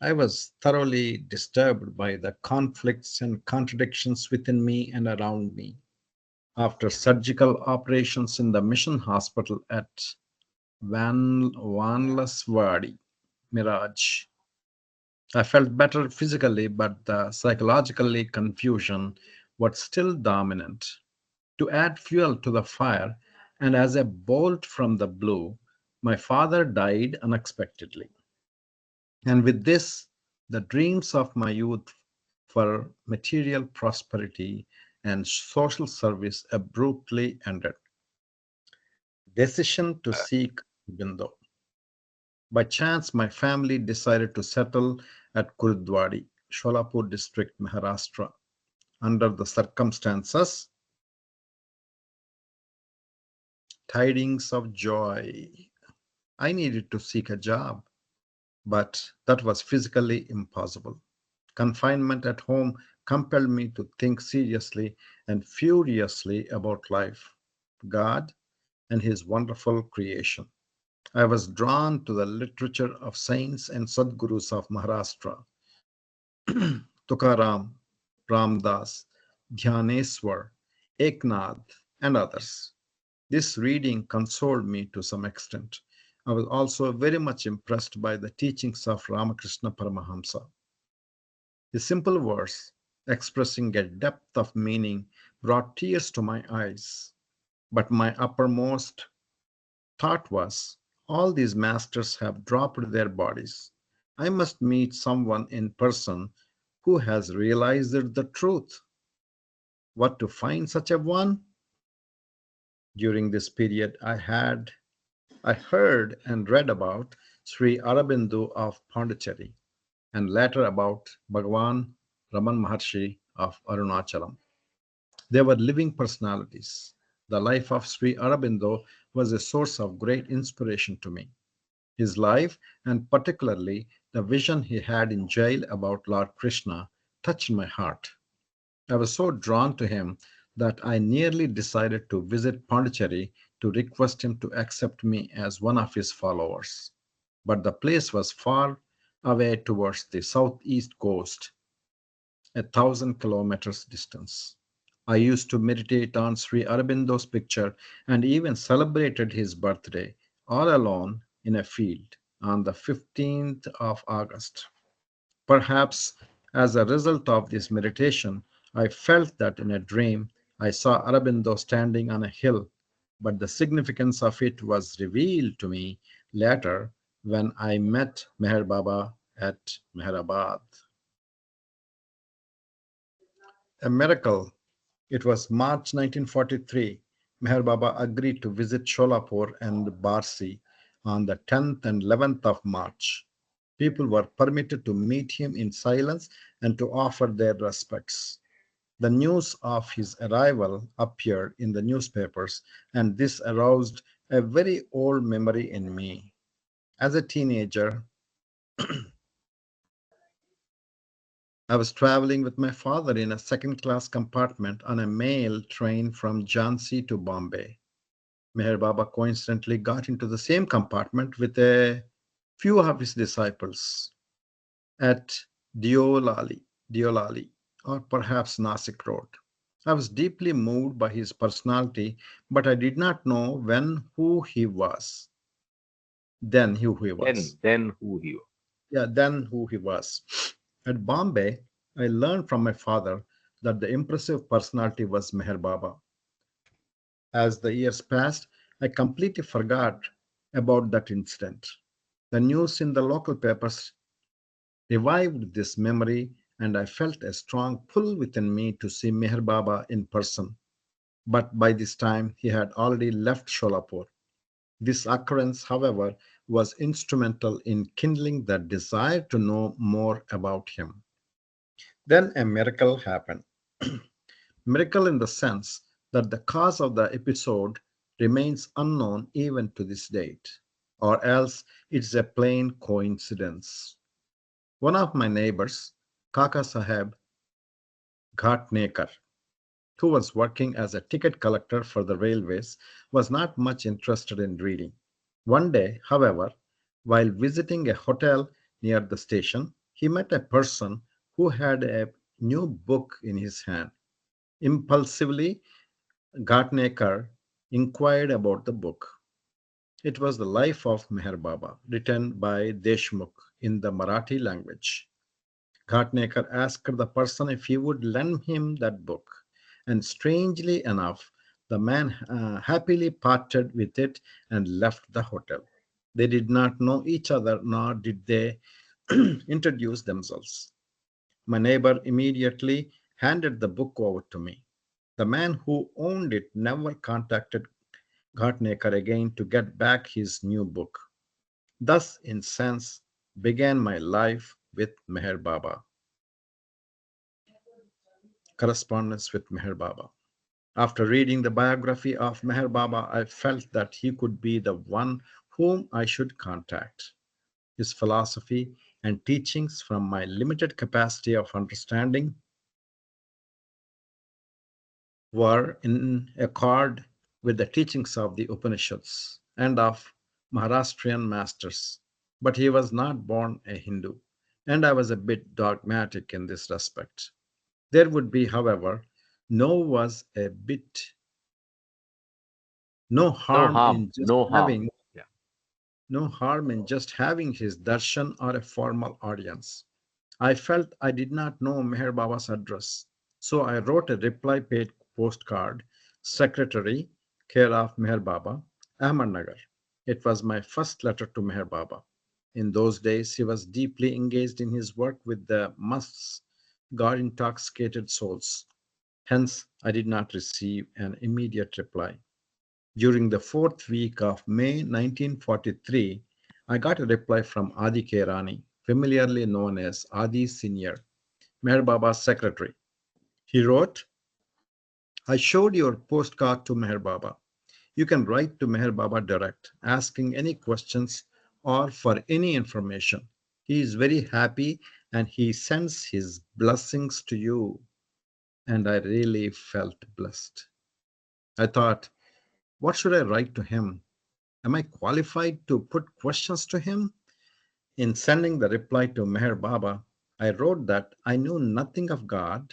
S5: I was thoroughly disturbed by the conflicts and contradictions within me and around me. After surgical operations in the mission hospital at Vanlaswadi, Miraj, I felt better physically, but the psychologically confusion was still dominant. To add fuel to the fire, and as a bolt from the blue, my father died unexpectedly. And with this, the dreams of my youth for material prosperity and social service abruptly ended. Decision to seek Bindo. By chance, my family decided to settle at Kurudwadi, Sholapur district, Maharashtra. Under the circumstances, tidings of joy. I needed to seek a job, but that was physically impossible. Confinement at home compelled me to think seriously and furiously about life, God, and His wonderful creation. I was drawn to the literature of saints and Sadgurus of Maharashtra, Tukaram, Ramdas, Dhyaneswar, Eknath, and others. This reading consoled me to some extent. I was also very much impressed by the teachings of Ramakrishna Paramahamsa. His simple verse, expressing a depth of meaning, brought tears to my eyes. But my uppermost thought was, all these masters have dropped their bodies. I must meet someone in person who has realized the truth. What to find such a one? During this period, I heard and read about Sri Aurobindo of Pondicherry and later about Bhagavan Raman Maharshi of Arunachalam. They were living personalities. The life of Sri Aurobindo was a source of great inspiration to me. His life, and particularly the vision he had in jail about Lord Krishna, touched my heart. I was so drawn to him that I nearly decided to visit Pondicherry to request him to accept me as one of his followers. But the place was far away towards the southeast coast, 1,000 kilometers distance. I used to meditate on Sri Aurobindo's picture and even celebrated his birthday all alone in a field on the 15th of August. Perhaps as a result of this meditation, I felt that in a dream I saw Aurobindo standing on a hill, but the significance of it was revealed to me later when I met Meher Baba at Meherabad. A miracle. It was March 1943. Meher Baba agreed to visit Sholapur and Barsi on the 10th and 11th of March. People were permitted to meet him in silence and to offer their respects. The news of his arrival appeared in the newspapers, and this aroused a very old memory in me. As a teenager, I was traveling with my father in a second class compartment on a mail train from Jhansi to Bombay. Meher Baba coincidentally got into the same compartment with a few of his disciples at Diolali or perhaps Nasik Road. I was deeply moved by his personality, but I did not know who he was. Then who he was.
S1: Then who he was.
S5: Yeah, then who he was. At Bombay, I learned from my father that the impressive personality was Meher Baba. As the years passed, I completely forgot about that incident. The news in the local papers revived this memory, and I felt a strong pull within me to see Meher Baba in person. But by this time, he had already left Sholapur. This occurrence, however, was instrumental in kindling the desire to know more about him. Then a miracle happened. Miracle in the sense that the cause of the episode remains unknown even to this date, or else it's a plain coincidence. One of my neighbors, Kaka Saheb Ghatnekar, who was working as a ticket collector for the railways, was not much interested in reading. One day, however, while visiting a hotel near the station, he met a person who had a new book in his hand. Impulsively, Ghatnekar inquired about the book. It was the life of Meher Baba, written by Deshmukh in the Marathi language. Ghatnekar asked the person if he would lend him that book, and strangely enough, the man happily parted with it and left the hotel. They did not know each other, nor did they introduce themselves. My neighbor immediately handed the book over to me. The man who owned it never contacted Ghatnekar again to get back his new book. Thus, in sense, began my life with Meher Baba. Correspondence with Meher Baba. After reading the biography of Meher Baba, I felt that he could be the one whom I should contact. His philosophy and teachings, from my limited capacity of understanding, were in accord with the teachings of the Upanishads and of Maharashtrian masters. But he was not born a Hindu, and I was a bit dogmatic in this respect. There would be, however, no was a bit no
S1: No
S5: harm
S1: harm.
S5: in just
S1: No harm.
S5: having
S1: Yeah.
S5: his darshan or a formal audience. I felt I did not know Meher Baba's address, so I wrote a reply paid postcard, Secretary, care of Meher Baba, Ahmednagar. It was my first letter to Meher Baba. In those days, he was deeply engaged in his work with the musts, God intoxicated souls. Hence, I did not receive an immediate reply. During the fourth week of May 1943, I got a reply from Adi Kerani, familiarly known as Adi Senior, Meher Baba's secretary. He wrote, I showed your postcard to Meher Baba. You can write to Meher Baba direct, asking any questions or for any information. He is very happy and he sends his blessings to you. And I really felt blessed. I thought, what should I write to him? Am I qualified to put questions to him? In sending the reply to Meher Baba, I wrote that I knew nothing of God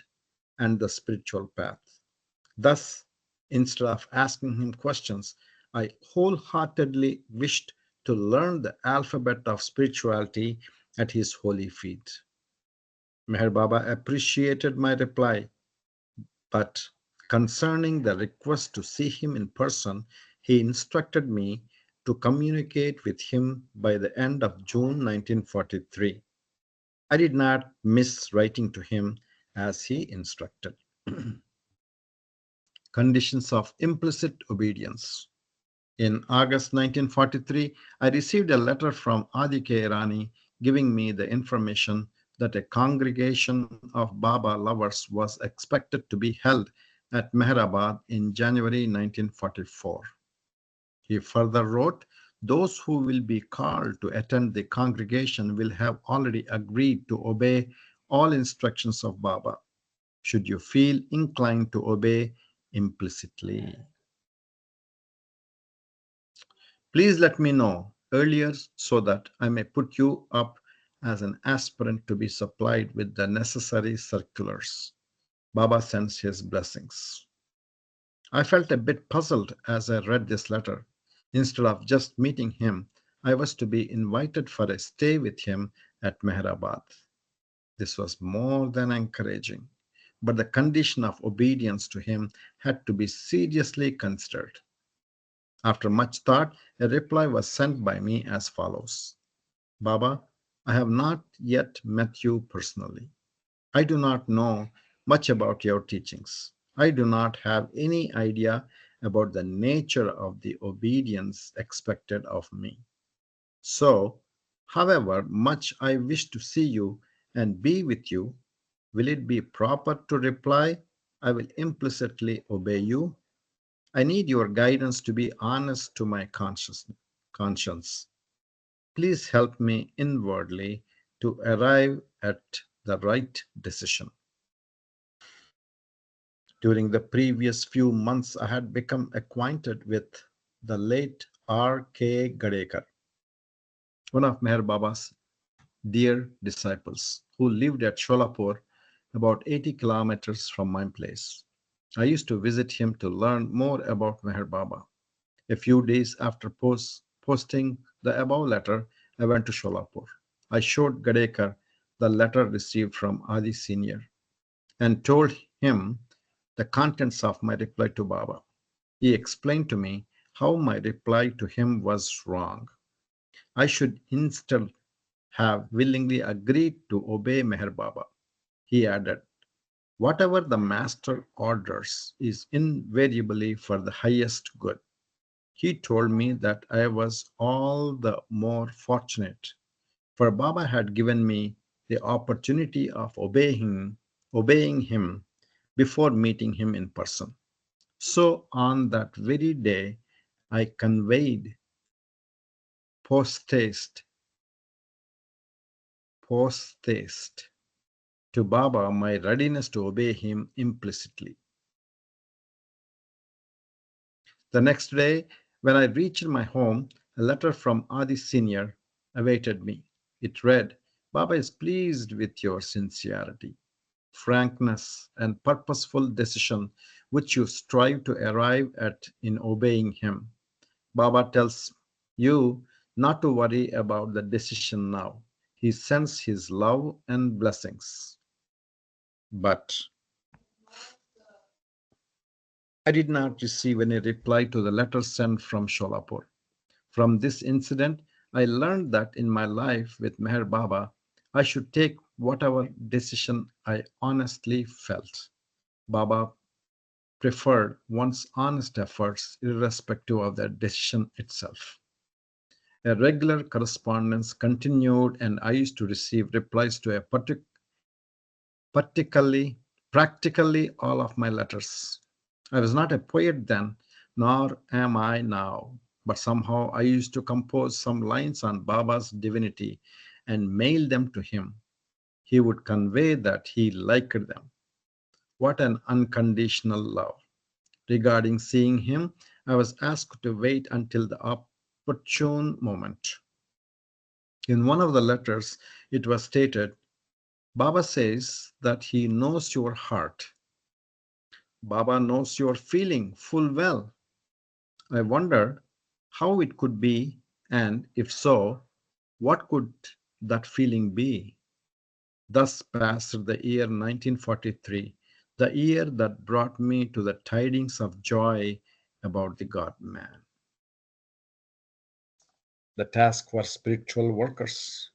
S5: and the spiritual path. Thus, instead of asking him questions, I wholeheartedly wished to learn the alphabet of spirituality at his holy feet. Meher Baba appreciated my reply, but concerning the request to see him in person, he instructed me to communicate with him by the end of June 1943. I did not miss writing to him as he instructed. Conditions of implicit obedience. In August 1943, I received a letter from Adi Irani giving me the information that a congregation of Baba lovers was expected to be held at Mehrabad in January 1944. He further wrote, those who will be called to attend the congregation will have already agreed to obey all instructions of Baba. Should you feel inclined to obey implicitly, please let me know earlier so that I may put you up as an aspirant to be supplied with the necessary circulars. Baba sends his blessings. I felt a bit puzzled as I read this letter. Instead of just meeting him, I was to be invited for a stay with him at Mehrabad. This was more than encouraging, but the condition of obedience to him had to be seriously considered. After much thought, a reply was sent by me as follows: Baba, I have not yet met you personally. I do not know much about your teachings. I do not have any idea about the nature of the obedience expected of me. So, however much I wish to see you and be with you, will it be proper to reply, I will implicitly obey you? I need your guidance to be honest to my conscience. Please help me inwardly to arrive at the right decision. During the previous few months, I had become acquainted with the late R.K. Gadekar, one of Meher Baba's dear disciples, who lived at Sholapur, about 80 kilometers from my place. I used to visit him to learn more about Meher Baba. A few days after posting the above letter, I went to Sholapur. I showed Gadekar the letter received from Adi Senior and told him the contents of my reply to Baba. He explained to me how my reply to him was wrong. I should instead have willingly agreed to obey Meher Baba. He added, whatever the master orders is invariably for the highest good. He told me that I was all the more fortunate, for Baba had given me the opportunity of obeying him before meeting him in person. So on that very day, I conveyed post haste, post haste to Baba my readiness to obey him implicitly. The next day, when I reached my home, a letter from Adi Senior awaited me. It read, Baba is pleased with your sincerity, frankness, and purposeful decision which you strive to arrive at in obeying him. Baba tells you not to worry about the decision now. He sends his love and blessings. But I did not receive any reply to the letter sent from Sholapur. From this incident, I learned that in my life with Meher Baba, I should take whatever decision I honestly felt. Baba preferred one's honest efforts irrespective of the decision itself. A regular correspondence continued, and I used to receive replies to particularly, practically all of my letters. I was not a poet then, nor am I now, but somehow I used to compose some lines on Baba's divinity and mail them to him. He would convey that he liked them. What an unconditional love! Regarding seeing him, I was asked to wait until the opportune moment. In one of the letters, it was stated, Baba says that he knows your heart. Baba knows your feeling full well. I wonder how it could be, and if so, what could that feeling be? Thus passed the year 1943, the year that brought me to the tidings of joy about the God man. The task for spiritual workers.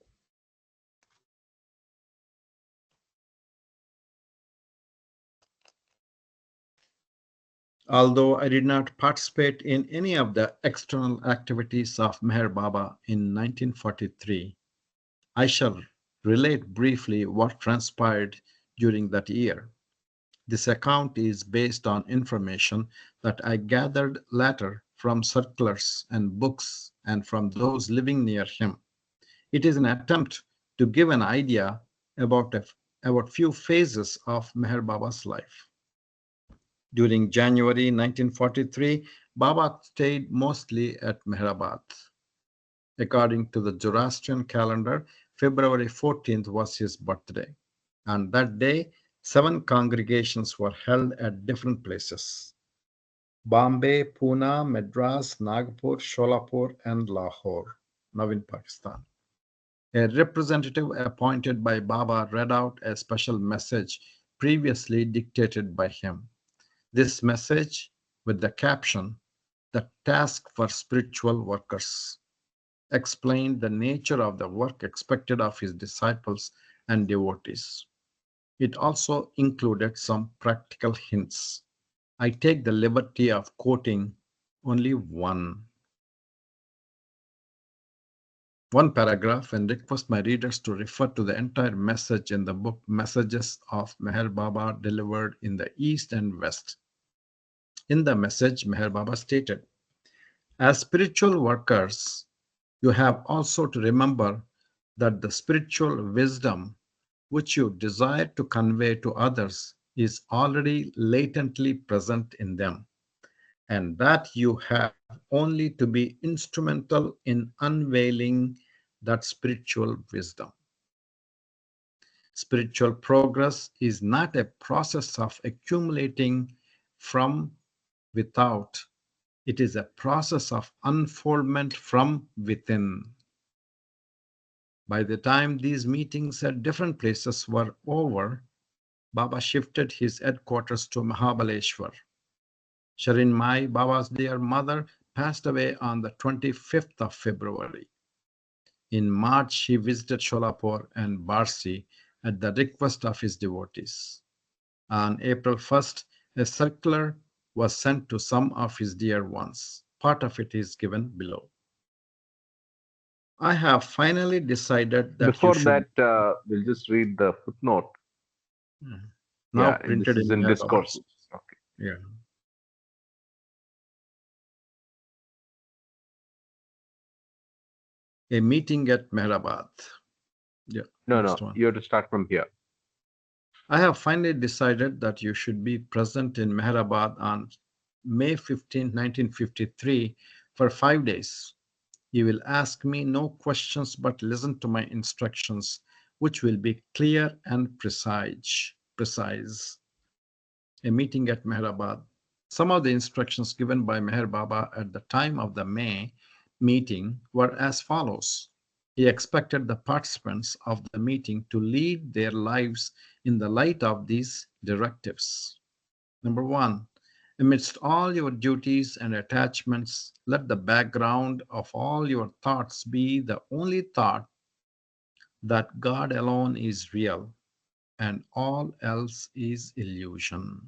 S5: Although I did not participate in any of the external activities of Meher Baba in 1943, I shall relate briefly what transpired during that year. This account is based on information that I gathered later from circulars and books and from those living near him. It is an attempt to give an idea about about few phases of Meher Baba's life. During January 1943, Baba stayed mostly at Mehrabad. According to the Zoroastrian calendar, February 14th was his birthday. On that day, 7 congregations were held at different places: Bombay, Pune, Madras, Nagpur, Sholapur, and Lahore, now in Pakistan. A representative appointed by Baba read out a special message previously dictated by him. This message, with the caption, "The Task for Spiritual Workers," explained the nature of the work expected of his disciples and devotees. It also included some practical hints. I take the liberty of quoting only one paragraph and request my readers to refer to the entire message in the book Messages of Meher Baba Delivered in the East and West. In the message, Meher Baba stated, "As spiritual workers, you have also to remember that the spiritual wisdom which you desire to convey to others is already latently present in them, and that you have only to be instrumental in unveiling that spiritual wisdom. Spiritual progress is not a process of accumulating from without, it is a process of unfoldment from within." By the time these meetings at different places were over, Baba shifted his headquarters to Mahabaleshwar. Sharin Mai, Baba's dear mother, passed away on the 25th of February. In March, he visited Sholapur and Barsi at the request of his devotees. On April 1st, a circular was sent to some of his dear ones. Part of it is given below. I have finally decided that you
S1: Before
S5: should.
S1: that, we'll just read the footnote.
S5: Now
S1: Yeah, and this
S5: printed
S1: is
S5: in
S1: in
S5: Meher Baba's.
S1: discourses. Okay.
S5: Yeah. A meeting at Mehrabad. Yeah,
S1: No,
S5: next
S1: no,
S5: one.
S1: you have to start from here.
S5: I have finally decided that you should be present in Mehrabad on May 15, 1953 for 5 days. You will ask me no questions but listen to my instructions, which will be clear and precise. A meeting at Mehrabad. Some of the instructions given by Meher Baba at the time of the May meeting were as follows. He expected the participants of the meeting to lead their lives in the light of these directives. Number one, amidst all your duties and attachments, let the background of all your thoughts be the only thought that God alone is real and all else is illusion.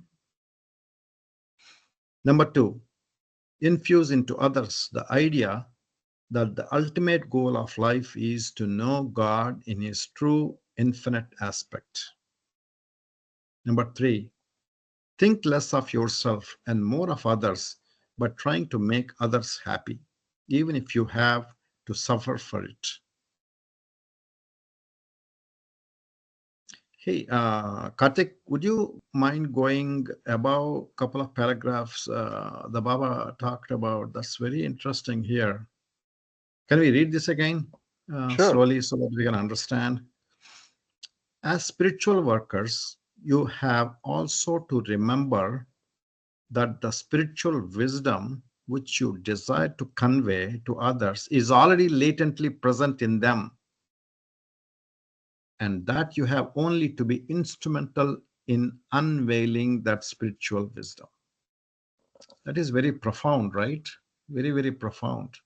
S5: Number two, infuse into others the idea that the ultimate goal of life is to know God in his true infinite aspect. Number three, think less of yourself and more of others, but trying to make others happy, even if you have to suffer for it. Hey, Karthik, would you mind going above a couple of paragraphs the Baba talked about? That's very interesting here. Can we read this again
S1: Sure.
S5: slowly so that we can understand? As spiritual workers, you have also to remember that the spiritual wisdom which you desire to convey to others is already latently present in them, and that you have only to be instrumental in unveiling that spiritual wisdom. That is very profound, right? Very, very profound.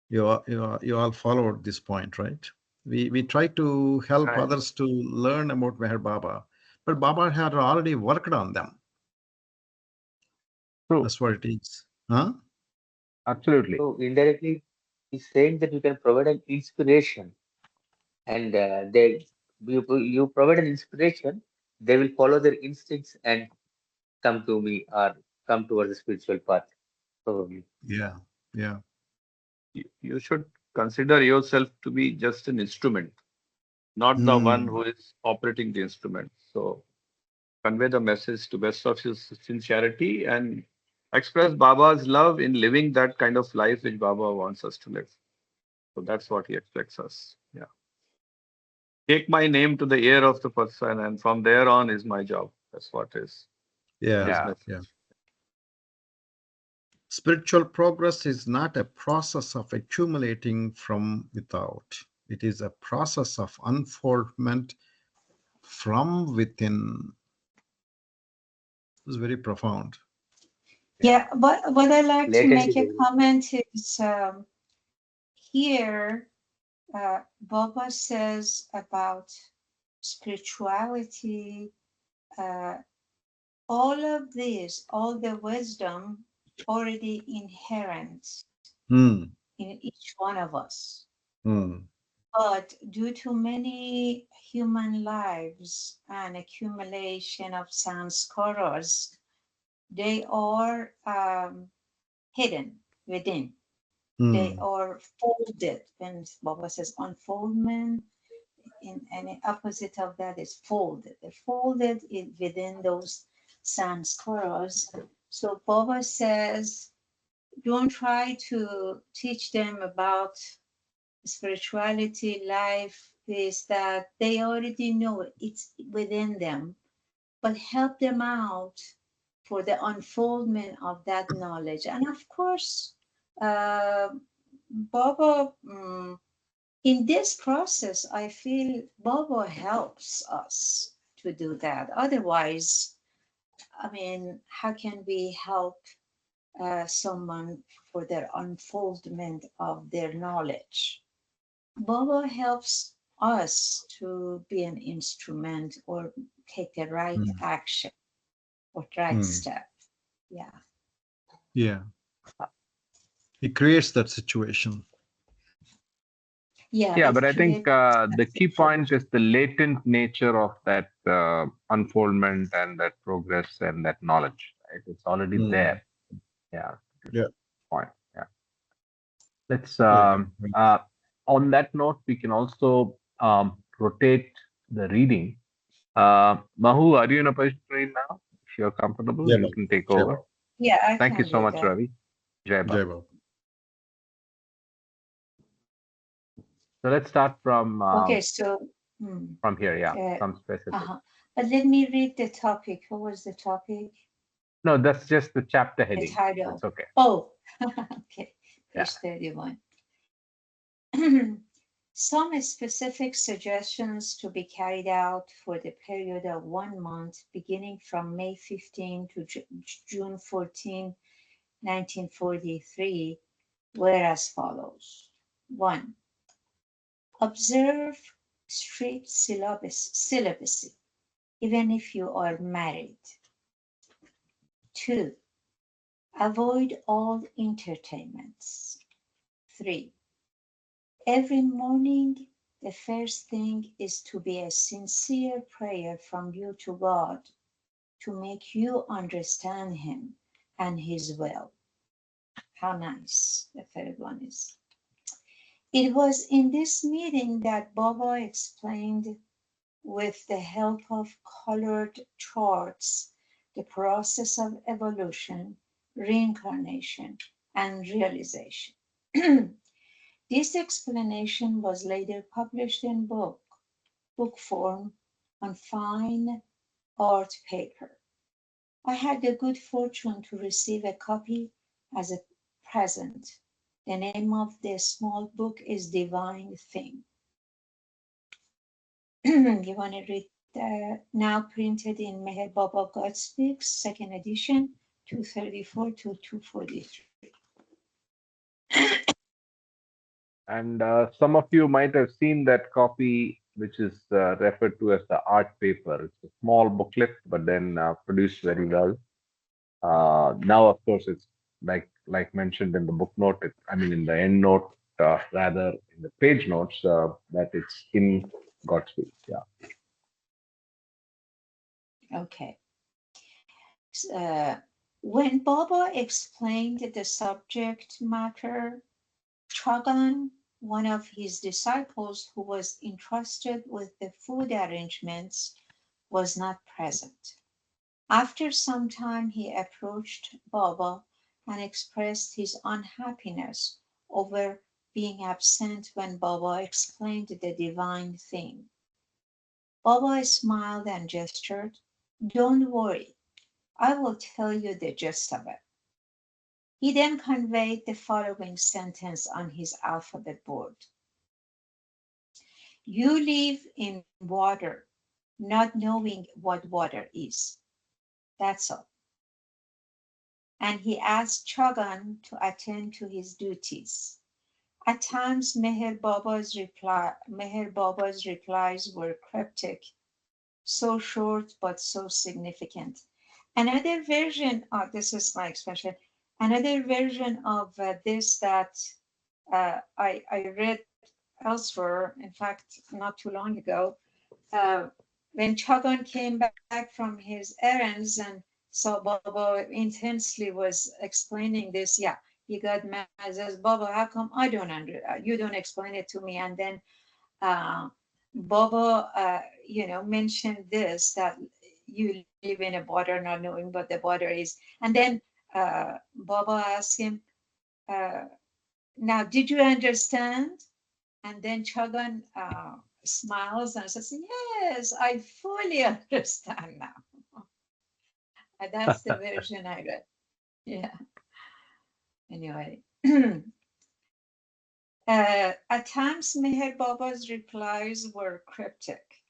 S5: You all followed this point, right? We try to help
S2: Right.
S5: others to learn about Meher Baba, but Baba had already worked on them.
S1: True.
S5: That's what it is. Huh?
S1: Absolutely.
S2: So indirectly, he's saying that you can provide an inspiration, and you provide an inspiration, they will follow their instincts and come to me or come towards the spiritual path, probably.
S5: Yeah. Yeah.
S3: You should consider yourself to be just an instrument, not the one
S5: Hmm.
S3: who is operating the instrument. So convey the message to best of his sincerity and express Baba's love in living that kind of life which Baba wants us to live. So that's what he expects us. Yeah. take my name to the ear of the person, and from there on is my job. That's what is
S5: Yeah,
S3: his
S1: Yeah.
S3: message.
S5: yeah. Spiritual progress is not a process of accumulating from without. It is a process of unfoldment from within. It's very profound.
S1: Yeah.
S6: Yeah, what I like to
S2: Latent
S6: make a
S2: within.
S6: comment is here, Baba says about spirituality, uh, all of this, all the wisdom already inherent
S5: Hmm.
S6: in each one of us.
S5: Hmm.
S6: But due to many human lives and accumulation of sanskaras, they are hidden within. They
S5: Hmm.
S6: are folded. When Baba says unfoldment, in any opposite of that is folded. They're folded within those sanskaras. So Baba says, don't try to teach them about spirituality, life, this, that. They already know it. It's within them. But help them out for the unfoldment of that knowledge. And of course, uh, Baba, in this process, I feel Baba helps us to do that. Otherwise, I mean, how can we help someone for their unfoldment of their knowledge? Baba helps us to be an instrument or take the right
S5: Hmm.
S6: action or right
S5: Hmm.
S6: step. Yeah.
S5: Yeah. He creates that situation.
S6: Yeah,
S1: Yeah,
S6: it
S1: but I think
S6: creates that
S1: the key point
S6: situation.
S1: is the latent nature of that unfoldment and that progress and that knowledge. Right? It's already
S5: Hmm.
S1: there. Yeah,
S5: Yeah.
S1: point. Yeah. Let's
S5: Very good.
S1: on that note, we can also rotate the reading. Mahu, are you in a position to read now? If you're comfortable,
S5: Jai
S1: you
S5: Baba.
S1: can take
S5: Jai
S1: over.
S5: Baba.
S6: Yeah, I
S1: Thank you
S6: can
S1: so
S6: do
S1: much,
S6: that.
S1: Ravi. Jai
S5: Jai
S1: Baba.
S5: Baba.
S1: So let's start
S6: Okay, so,
S1: from here. Yeah,
S6: uh,
S1: some specific.
S6: but let me read the topic. What was the topic?
S1: No, that's just the chapter
S6: The
S1: heading.
S6: title.
S1: That's okay.
S6: Oh, okay,
S1: Yeah.
S6: page 31. Some specific suggestions to be carried out for the period of 1 month, beginning from May 15 to June 14, 1943, were as follows. 1. Observe strict celibacy, even if you are married. 2. Avoid all entertainments. 3. Every morning, the first thing is to be a sincere prayer from you to God to make you understand Him and His will. How nice the third one is. It was in this meeting that Baba explained, with the help of colored charts, the process of evolution, reincarnation, and realization. This explanation was later published in book form on fine art paper. I had the good fortune to receive a copy as a present. The name of the small book is Divine Thing. You want to read now printed in Meher Baba God Speaks, second edition, 234 to 243.
S1: And some of you might have seen that copy, which is referred to as the art paper. It's a small booklet, but then produced very well. Now, of course, it's like mentioned in the book note. I mean, in the end note, rather in the page notes, that it's in Godspeed. Yeah.
S6: Okay. Uh, when Baba explained the subject matter, Chagan, one of his disciples who was entrusted with the food arrangements, was not present. After some time, he approached Baba and expressed his unhappiness over being absent when Baba explained the divine thing. Baba smiled and gestured. Don't worry, I will tell you the gist of it. He then conveyed the following sentence on his alphabet board. You live in water, not knowing what water is. That's all. And he asked Chagan to attend to his duties. At times, Meher Baba's replies were cryptic, so short but so significant. Another version, this is my expression, another version of this that I read elsewhere, in fact, not too long ago, uh, when Chagan came back from his errands and saw Baba intensely was explaining this, yeah, he got mad, says, Baba, how come I don't you don't explain it to me? And then Baba, mentioned this, that you live in a border not knowing what the border is. And then Baba asked him, uh, now, did you understand? And then Chagan smiles and says, yes, I fully understand now. That's the version I read. Yeah. Anyway. At times, Meher Baba's replies were cryptic,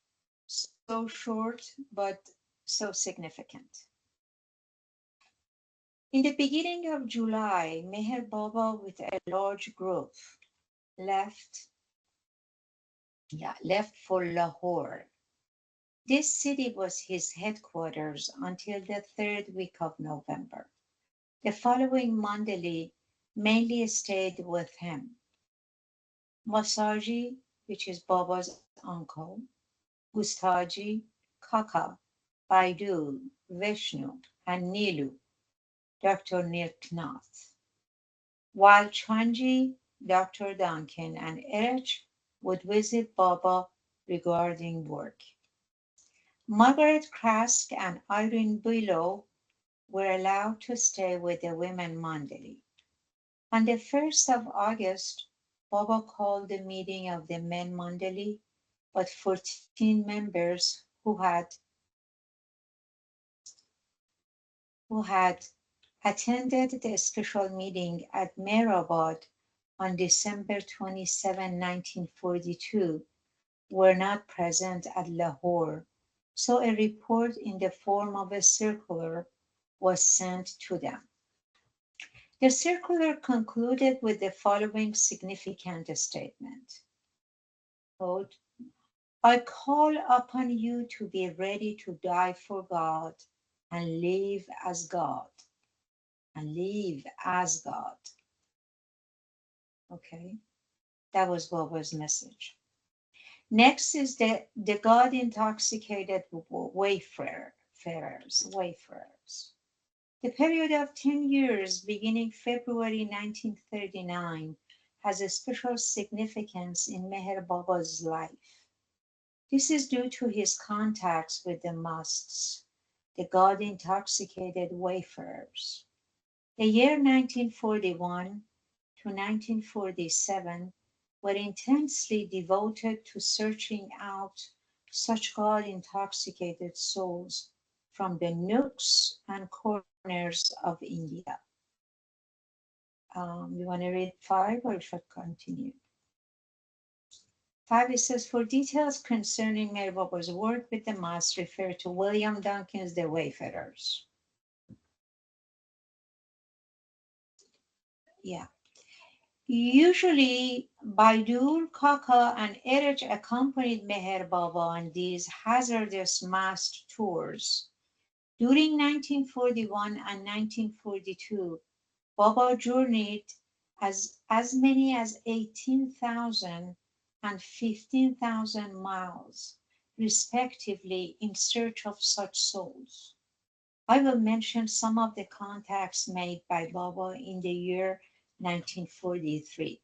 S6: so short, but so significant. In the beginning of July, Meher Baba, with a large group, left, left for Lahore. This city was his headquarters until the third week of November. The following Mandali mainly stayed with him. Masaji, which is Baba's uncle, Gustaji, Kaka, Baidu, Vishnu, and Nilu, Dr. Nilknath, while Chanji, Dr. Duncan, and Erich would visit Baba regarding work. Margaret Krask and Irene Billow were allowed to stay with the women Mandali. On the 1st of August, Baba called the meeting of the men Mandali, but 14 members who had attended the special meeting at Mehrabad on December 27, 1942, were not present at Lahore, so a report in the form of a circular was sent to them. The circular concluded with the following significant statement. Quote, I call upon you to be ready to die for God and live as God. And live as God. Okay, that was Baba's message. Next is the God intoxicated wayfarers. The period of 10 years beginning February 1939 has a special significance in Meher Baba's life. This is due to his contacts with the Musts, the God-intoxicated wayfarers. The year 1941 to 1947 were intensely devoted to searching out such God-intoxicated souls from the nooks and corners of India. You want to read 5 or should I continue? 5, it says, for details concerning Meher Baba's work with the Mass, refer to William Duncan's The Wayfarers. Yeah. Usually, Baidur, Kaka, and Erich accompanied Meher Baba on these hazardous massed tours. During 1941 and 1942, Baba journeyed as many as 18,000 and 15,000 miles, respectively, in search of such souls. I will mention some of the contacts made by Baba in the year 1943.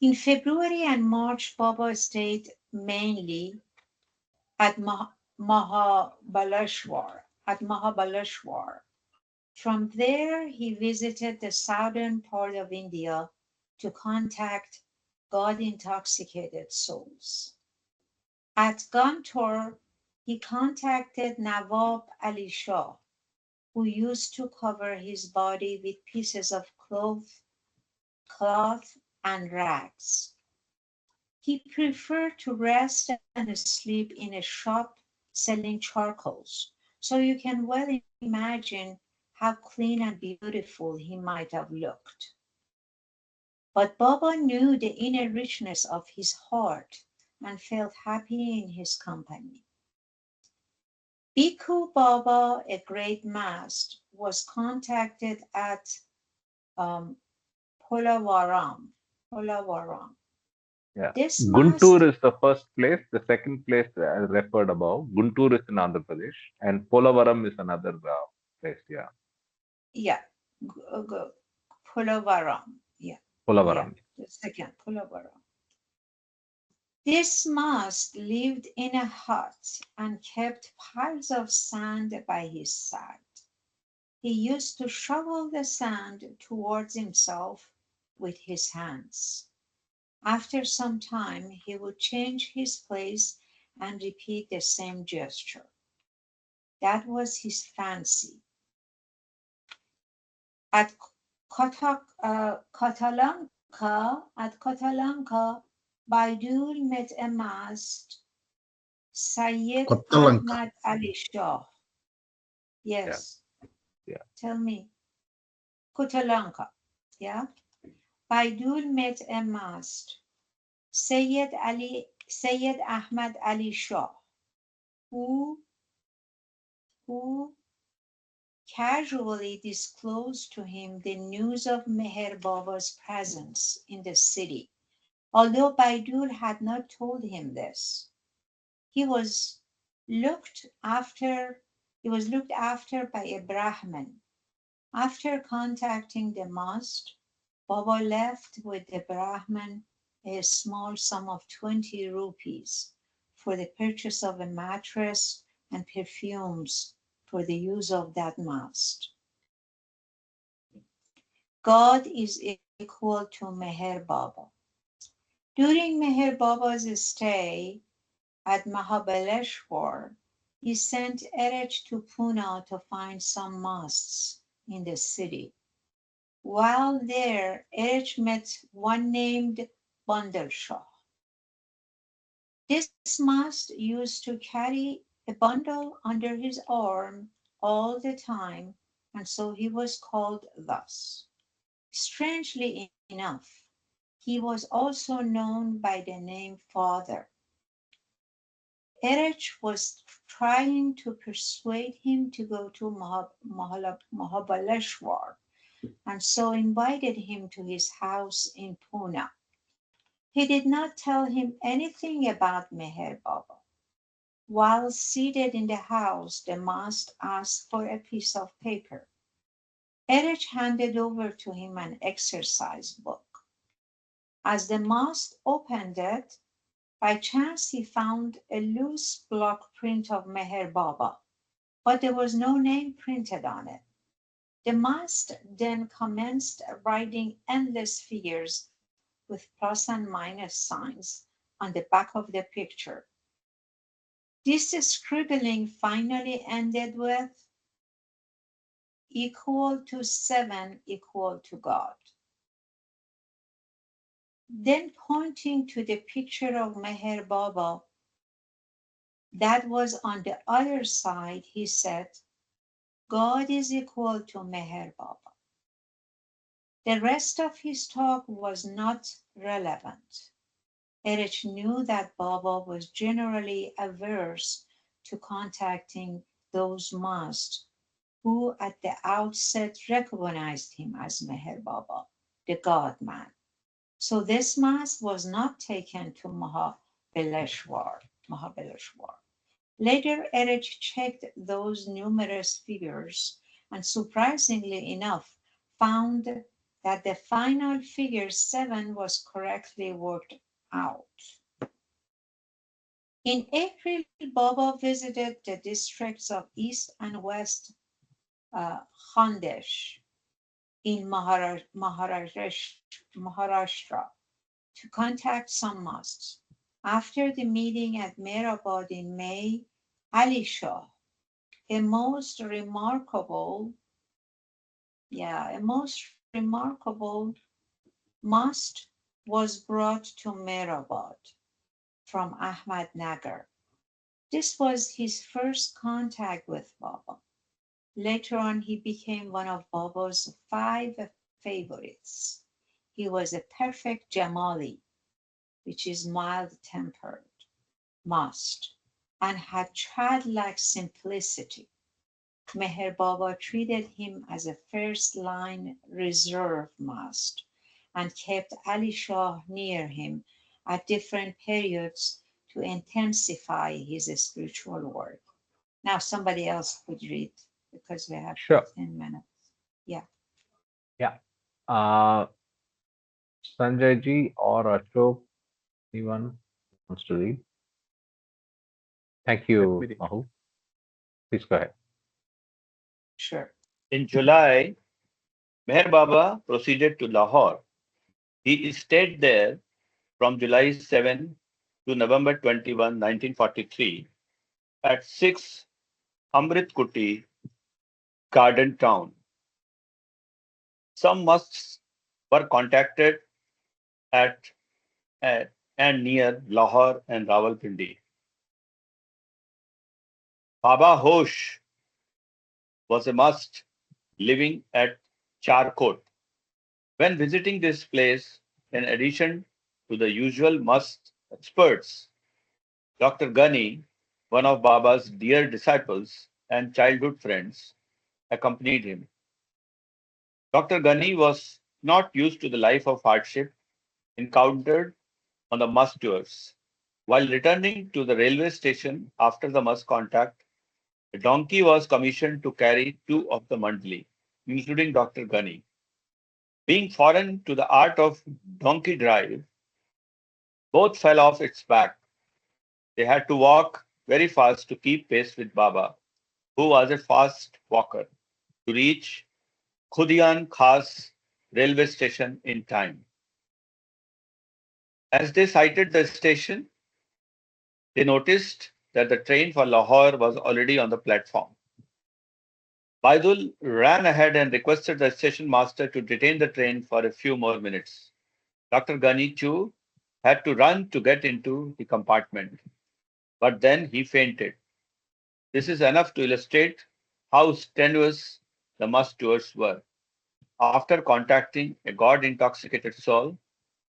S6: In February and March, Baba stayed mainly at Mahabaleshwar. From there, he visited the southern part of India to contact God-intoxicated souls. At Gantor, he contacted Nawab Ali Shah, who used to cover his body with pieces of cloth and rags. He preferred to rest and sleep in a shop selling charcoals, so you can well imagine how clean and beautiful he might have looked. But Baba knew the inner richness of his heart and felt happy in his company. Bhikkhu Baba, a great master, was contacted at um, Polavaram. Polavaram.
S1: Yeah.
S6: This
S1: Guntur
S6: master,
S1: is the first place. The second place I referred above. Guntur is in Andhra Pradesh, and Polavaram is another place. Yeah,
S6: yeah, Polavaram. Yeah, yeah,
S1: Polavaram.
S6: the second, Polavaram. This master lived in a hut and kept piles of sand by his side. He used to shovel the sand towards himself with his hands. After some time, he would change his place and repeat the same gesture. That was his fancy. At Catalanca, Baidul met a master, Syed
S5: Kottalanka.
S6: Ahmad Ali Shah.
S1: Yeah,
S6: Yes,
S1: yeah.
S6: tell me. Catalanca, yeah. Baidul met a master, Syed Ahmad Ali Shah, who who casually disclosed to him the news of Meher Baba's presence in the city, although Baidul had not told him this. He was looked after he was looked after by a Brahmin. After contacting the mosque, Baba left with the Brahmin a small sum of 20 rupees for the purchase of a mattress and perfumes for the use of that mosque. God is equal to Meher Baba. During Meher Baba's stay at Mahabaleshwar, he sent Erech to Pune to find some mosques in the city. While there, Erich met one named Bandal Shah. This must used to carry a bundle under his arm all the time, and so he was called thus. Strangely enough, he was also known by the name Father. Erich was trying to persuade him to go to Mahabaleshwar, and so invited him to his house in Pune. He did not tell him anything about Meher Baba. While seated in the house, the master asked for a piece of paper. Erich handed over to him an exercise book. As the master opened it, by chance he found a loose block print of Meher Baba, but there was no name printed on it. The master then commenced writing endless figures with plus and minus signs on the back of the picture. This scribbling finally ended with equal to 7 equal to God. Then pointing to the picture of Meher Baba that was on the other side, he said, God is equal to Meher Baba. The rest of his talk was not relevant. Erich knew that Baba was generally averse to contacting those mosques who at the outset recognized him as Meher Baba, the God man. So this mosque was not taken to Mahabaleshwar. Later, Erich checked those numerous figures and surprisingly enough found that the final figure 7 was correctly worked out. In April, Baba visited the districts of East and West Khandesh in Maharashtra to contact some mosques. After the meeting at Mehrabad in May, Ali Shah, a most remarkable, must was brought to Mehrabad from Ahmadnagar. This was his first contact with Baba. Later on, he became one of Baba's 5 favorites. He was a perfect Jamali, which is mild-tempered, must, and had childlike simplicity. Meher Baba treated him as a first-line reserve must and kept Ali Shah near him at different periods to intensify his spiritual work. Now somebody else could read because we have
S1: Sure.
S6: 10 minutes. Yeah.
S1: Yeah. Uh, Sanjay ji or Ashok, anyone wants to read? Thank
S3: Let me
S1: you,
S3: read.
S1: Mahu. Please go ahead.
S6: Sure.
S3: In July, Meher Baba proceeded to Lahore. He stayed there from July 7 to November 21, 1943, at 6 Amrit Kuti, Garden Town. Some musts were contacted at, at and near Lahore and Rawalpindi. Baba Hosh was a must living at Charkot. When visiting this place, in addition to the usual must experts, Dr. Ghani, one of Baba's dear disciples and childhood friends, accompanied him. Dr. Ghani was not used to the life of hardship encountered on the must tours. While returning to the railway station after the must contact, a donkey was commissioned to carry 2 of the mandali, including Dr. Ghani. Being foreign to the art of donkey drive, both fell off its back. They had to walk very fast to keep pace with Baba, who was a fast walker, to reach Khudian Khas railway station in time. As they sighted the station, they noticed that the train for Lahore was already on the platform. Baidul ran ahead and requested the station master to detain the train for a few more minutes. Dr. Ghani too had to run to get into the compartment, but then he fainted. This is enough to illustrate how strenuous the must tours were. After contacting a god intoxicated soul,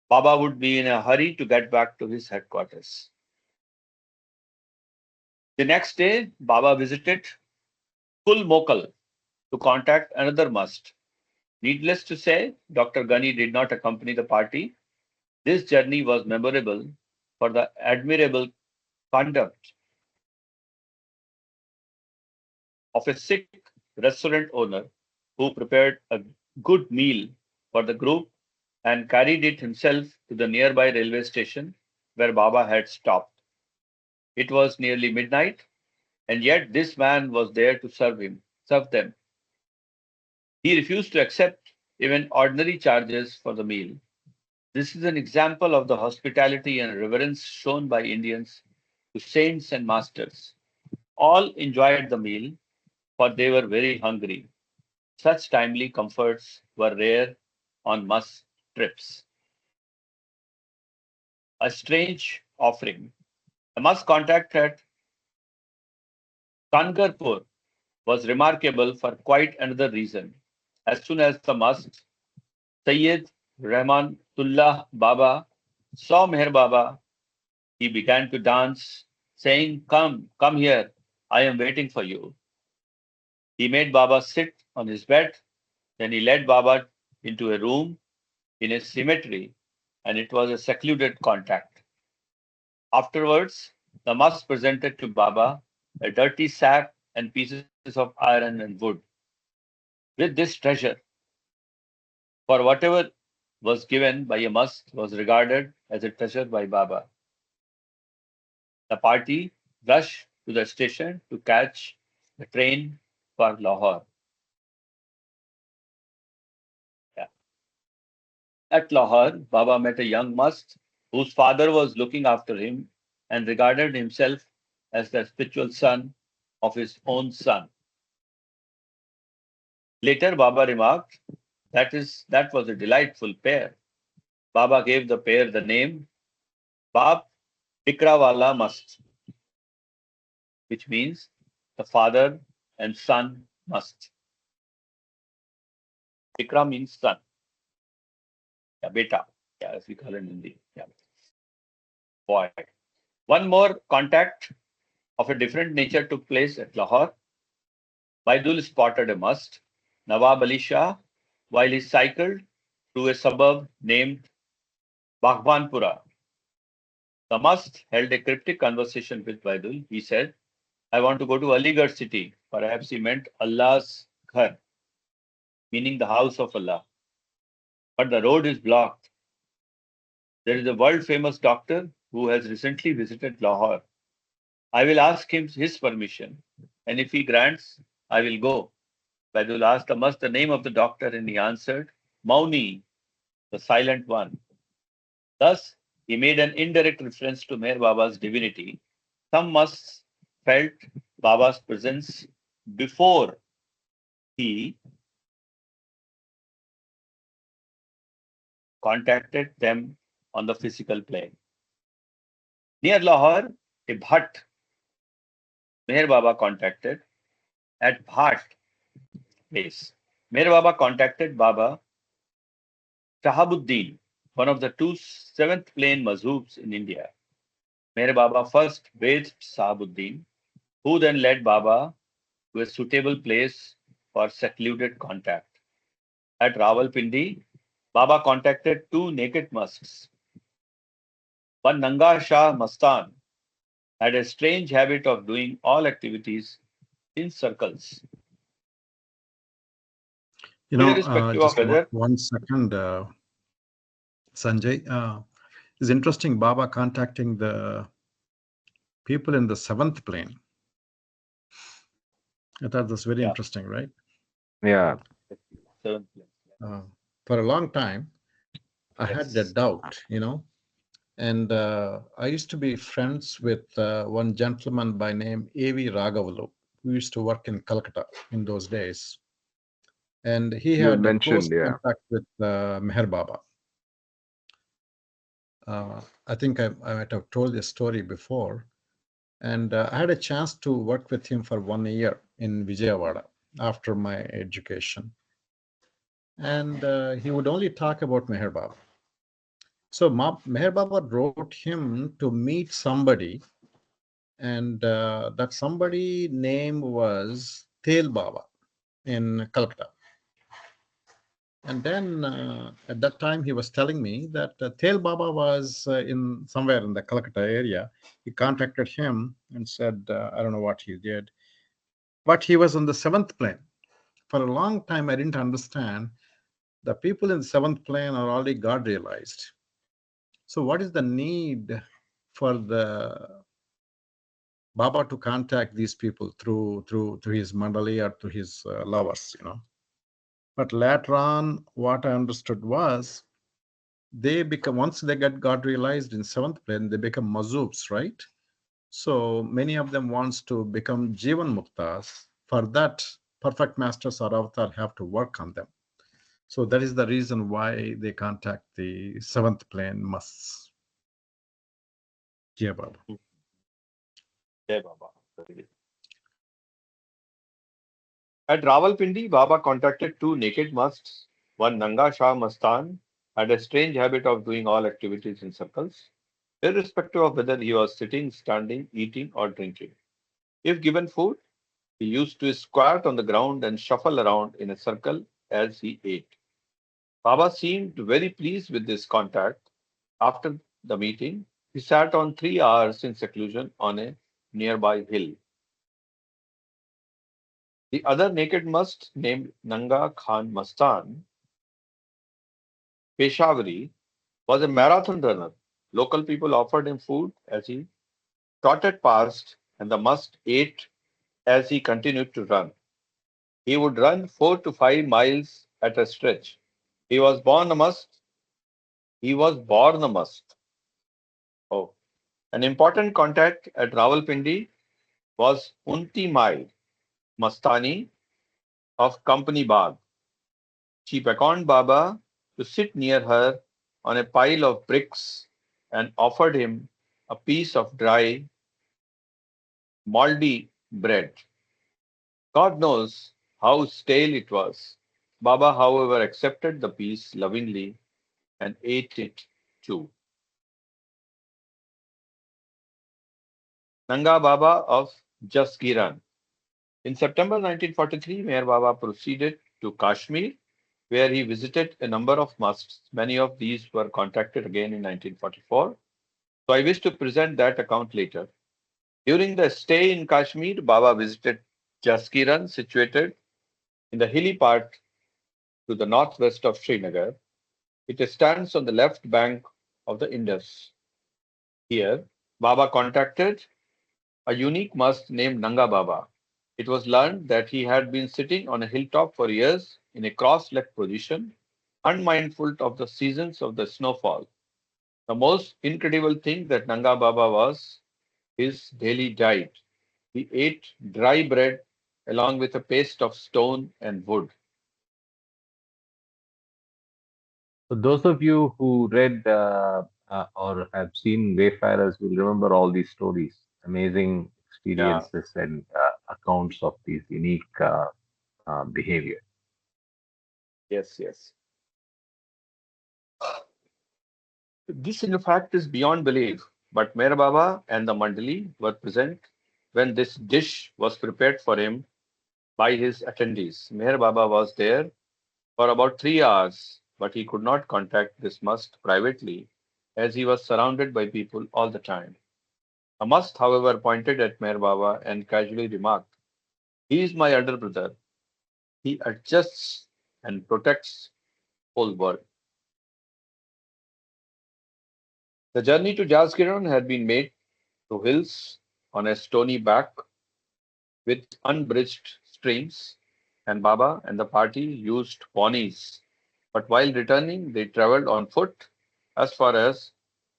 S3: Baba would be in a hurry to get back to his headquarters. The next day, Baba visited Kul Mokal to contact another must. Needless to say, Dr. Ghani did not accompany the party. This journey was memorable for the admirable conduct of a Sikh restaurant owner who prepared a good meal for the group and carried it himself to the nearby railway station where Baba had stopped. It was nearly midnight, and yet this man was there to serve them. He refused to accept even ordinary charges for the meal. This is an example of the hospitality and reverence shown by Indians to saints and masters. All enjoyed the meal, for they were very hungry. Such timely comforts were rare on must trips. A strange offering. A must contact at Kangarpur was remarkable for quite another reason. As soon as the must, Sayyid Rahmatullah Baba saw Meher Baba, he began to dance, saying, "Come, come here, I am waiting for you." He made Baba sit on his bed, then he led Baba into a room in a cemetery, and it was a secluded contact. Afterwards, the must presented to Baba a dirty sack and pieces of iron and wood. With this treasure, for whatever was given by a must was regarded as a treasure by Baba. The party rushed to the station to catch the train for Lahore. Yeah. At Lahore, Baba met a young must whose father was looking after him and regarded himself as the spiritual son of his own son. Later, Baba remarked, that was a delightful pair. Baba gave the pair the name Baap Tikrawala Must, which means the father and son must. Tikra means son. Yeah, beta. Yeah, as we call it in Hindi. Yeah, boy. One more contact of a different nature took place at Lahore. Baidul spotted a must, Nawab Ali Shah, while he cycled through a suburb named Baghbanpura. The must held a cryptic conversation with Baidul. He said, I want to go to Aligarh city. Perhaps he meant Allah's Ghar, meaning the house of Allah. But the road is blocked. There is a world famous doctor who has recently visited Lahore. I will ask him his permission, and if he grants, I will go. Baidul asked the must the name of the doctor, and he answered, Mauni, the silent one. Thus, he made an indirect reference to Meher Baba's divinity. Some musts felt Baba's presence before he contacted them on the physical plane. Near Lahore, a Bhatt Meher Baba contacted at Bhatt place. Meher Baba contacted Baba Shahabuddin, one of the two seventh plane mazhoobs in India. Meher Baba first bathed Shahabuddin, who then led Baba to a suitable place for secluded contact. At Rawalpindi, Baba contacted two naked musts. One Nanga Shah Mastan had a strange habit of doing all activities in circles, irrespective of
S5: Just
S3: whether.
S5: 1 second, Sanjay. It's interesting, Baba contacting the people in the seventh plane. I thought that's very
S3: Yeah.
S5: interesting, right?
S1: Yeah.
S3: Seventh plane.
S5: For a long time, I had
S3: Yes.
S5: that doubt, and I used to be friends with one gentleman by name A.V. Raghavalu, who used to work in Calcutta in those days. And he
S1: You had
S5: had a close
S1: mentioned, yeah.
S5: contact with Meher Baba. I think I might have told this story before. And I had a chance to work with him for 1 year in Vijayawada after my education. And he would only talk about Meher Baba. So Meher Baba wrote him to meet somebody, and that somebody name was Tel Baba in Calcutta. And then at that time, he was telling me that Tel Baba was in somewhere in the Calcutta area. He contacted him and said, I don't know what he did, but he was on the seventh plane. For a long time, I didn't understand. The people in the seventh plane are already God realized. So, what is the need for the Baba to contact these people through his mandali or to his lovers? But later on, what I understood was they become once they get God realized in seventh plane, they become mazubs, right? So many of them wants to become Jivan Muktas. For that, perfect masters or avatar have to work on them. So that is the reason why they contact the seventh plane musts. Yeah, Baba.
S3: Jai Baba. At Rawalpindi, Baba contacted two naked musts. One Nanga Shah Mastan had a strange habit of doing all activities in circles, irrespective of whether he was sitting, standing, eating, or drinking. If given food, he used to squat on the ground and shuffle around in a circle as he ate. Baba seemed very pleased with this contact. After the meeting, he sat on 3 hours in seclusion on a nearby hill. The other naked must, named Nanga Khan Mastan, Peshawari, was a marathon runner. Local people offered him food as he trotted past, and the must ate as he continued to run. He would run 4 to 5 miles at a stretch. He was born a must. Oh, an important contact at Rawalpindi was Unti Mai Mastani of Company Bagh. She beckoned Baba to sit near her on a pile of bricks and offered him a piece of dry, mouldy bread. God knows how stale it was. Baba, however, accepted the piece lovingly and ate it too. Nanga Baba of Jaskiran. In September 1943, Meher Baba proceeded to Kashmir, where he visited a number of mosques. Many of these were contacted again in 1944. So I wish to present that account later. During the stay in Kashmir, Baba visited Jaskiran, situated in the hilly part to the northwest of Srinagar. It stands on the left bank of the Indus. Here, Baba contacted a unique must named Nanga Baba. It was learned that he had been sitting on a hilltop for years in a cross-legged position, unmindful of the seasons of the snowfall. The most incredible thing that Nanga Baba was his daily diet. He ate dry bread along with a paste of stone and wood.
S1: So those of you who read or have seen Wayfarers will remember all these stories, amazing
S3: Yeah,
S1: experiences and accounts of these unique behavior.
S3: yes, yes. This, in fact, is beyond belief. But Meher Baba and the Mandali were present when this dish was prepared for him by his attendees. Meher Baba was there for about 3 hours, but he could not contact this must privately as he was surrounded by people all the time. A must, however, pointed at Meher Baba and casually remarked, "He is my elder brother. He adjusts and protects whole world." The journey to Jaskiran had been made through hills on a stony back with unbridged streams, and Baba and the party used ponies. But while returning, they traveled on foot as far as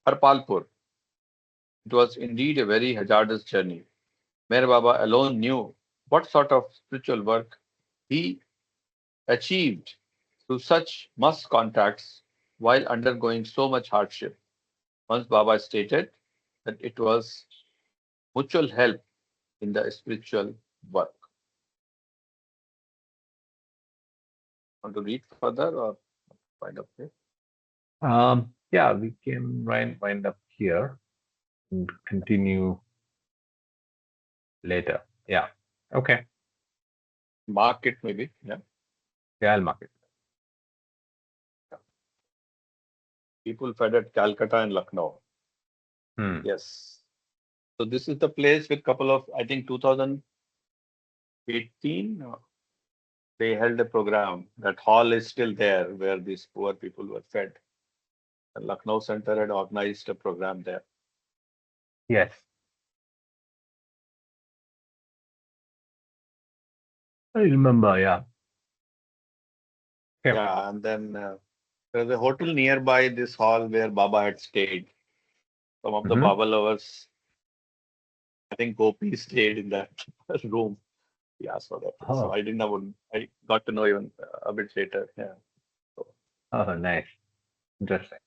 S3: Harpalpur. It was indeed a very hazardous journey. Meher Baba alone knew what sort of spiritual work he achieved through such must contacts while undergoing so much hardship. Once Baba stated that it was mutual help in the spiritual work. Want to read further or find up here?
S1: Yeah, we can wind up here and continue later. Yeah. Okay.
S3: Mark it maybe. Yeah.
S1: Yeah, I'll mark it.
S3: People fed at Calcutta and Lucknow.
S1: Hmm.
S3: Yes. So this is the place with couple of, I think 2018, they held a program. That hall is still there where these poor people were fed. The Lucknow Center had organized a program there.
S1: Yes, I remember. Yeah. Okay.
S3: Yeah, and then there's a hotel nearby this hall where Baba had stayed. Some of the
S1: Hmm.
S3: Baba lovers, I think Gopi stayed in that room. He asked for that. So
S1: Oh,
S3: I didn't know. I got to know even a bit later. Yeah. So,
S1: oh, nice. Interesting.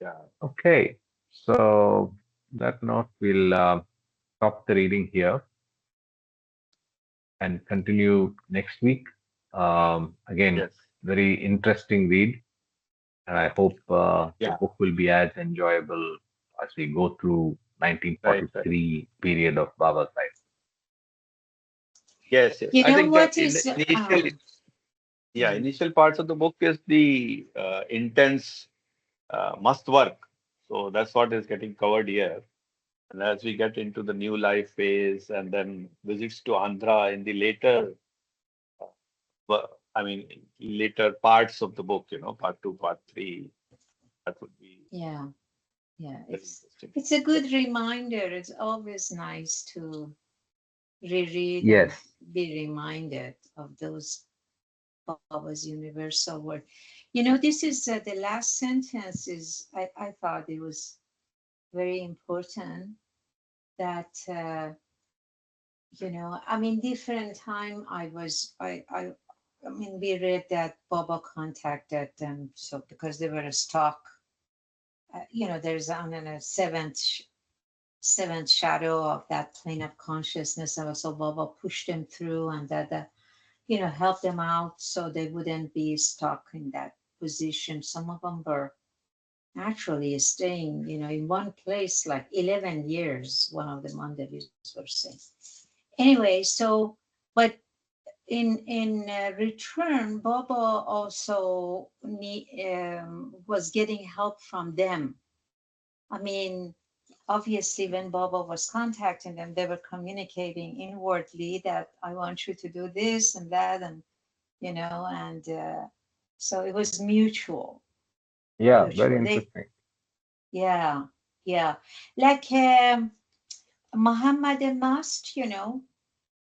S3: yeah.
S1: Okay. So that note, we'll stop the reading here and continue next week. Again,
S3: Yes.
S1: very interesting read, and I hope the
S3: Yeah.
S1: book will be as enjoyable as we go through
S3: Right. Right.
S1: 1943 period of Baba's life.
S3: Yes. Yes.
S6: You
S3: I
S6: know
S3: think the
S6: what is
S3: initial parts of the book is the intense must work. So that's what is getting covered here. And as we get into the new life phase and then visits to Andhra in the later, I mean, later parts of the book, part two, part three, that would be
S6: yeah, yeah,
S3: very interesting.
S6: it's a
S3: Yeah.
S6: good reminder. It's always nice to reread and
S1: Yes.
S6: be reminded of those Baba's universal word. You know, this is the last sentence is I thought it was very important that, I mean, different time I mean, we read that Baba contacted them, so because they were stuck, there's on a seventh shadow of that plane of consciousness, and so Baba pushed them through, and that helped them out so they wouldn't be stuck in that position. Some of them were actually staying, in one place like 11 years. One of the Mandavis were saying. Anyway, so but in return, Baba also was getting help from them. I mean, obviously, when Baba was contacting them, they were communicating inwardly that I want you to do this and that, and and so it was mutual.
S1: Yeah, very
S6: Mutual.
S1: interesting.
S6: Yeah, yeah. Like Muhammad Mast,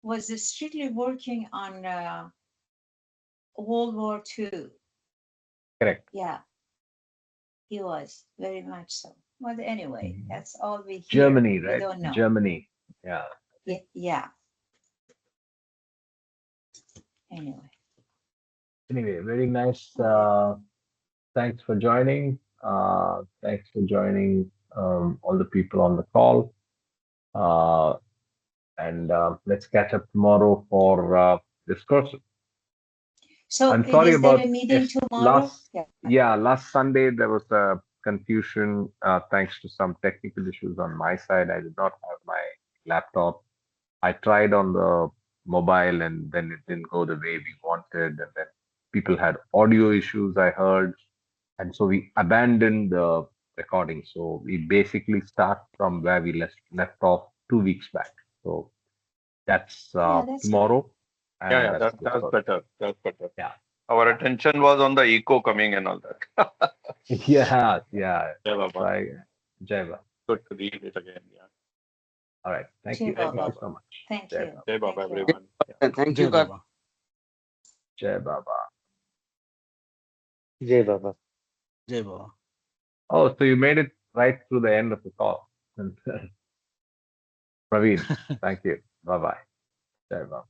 S6: was strictly working on World War II.
S1: Correct.
S6: Yeah, he was very much so. Well, anyway,
S1: Mhm.
S6: that's all we hear.
S1: Germany,
S6: We
S1: right?
S6: don't know.
S1: Germany. Yeah.
S6: Yeah. Anyway.
S1: Anyway, very nice.
S6: Okay.
S1: Thanks for joining. Thanks for joining all the people on the call. Uh, and let's catch up tomorrow for discussion.
S6: So
S1: I'm sorry
S6: is there
S1: about
S6: a meeting tomorrow?
S1: last. Yeah, last Sunday there was a confusion thanks to some technical issues on my side. I did not have my laptop. I tried on the mobile and then it didn't go the way we wanted. And then people had audio issues, I heard. And so we abandoned the recording. So we basically start from where we left off 2 weeks back. So that's
S6: Yeah, that's fine.
S1: tomorrow.
S3: Yeah,
S1: And
S3: yeah,
S1: that's
S3: that's
S1: discussed.
S3: better. That's better.
S1: Yeah.
S3: Our
S1: Yeah.
S3: attention was on the echo coming and all that.
S1: Yeah. Yeah.
S3: Yeah, Baba.
S1: Right. Jai Baba.
S3: Good to read it again. Yeah.
S1: All right. Thank
S6: Jai
S1: you.
S3: Jai
S1: Thank you
S6: Baba.
S3: Baba.
S1: so much.
S6: Thank
S1: Jai
S6: you.
S1: Baba.
S3: Jai Baba,
S6: Thank you.
S3: everyone. Yeah.
S2: Thank
S5: Jai
S2: you, God.
S5: Baba.
S1: Jai Baba.
S2: Jai Baba.
S5: Jai Baba.
S1: Oh, so you made it right through the end of the call. Praveen, thank you. Bye bye. Jai Baba.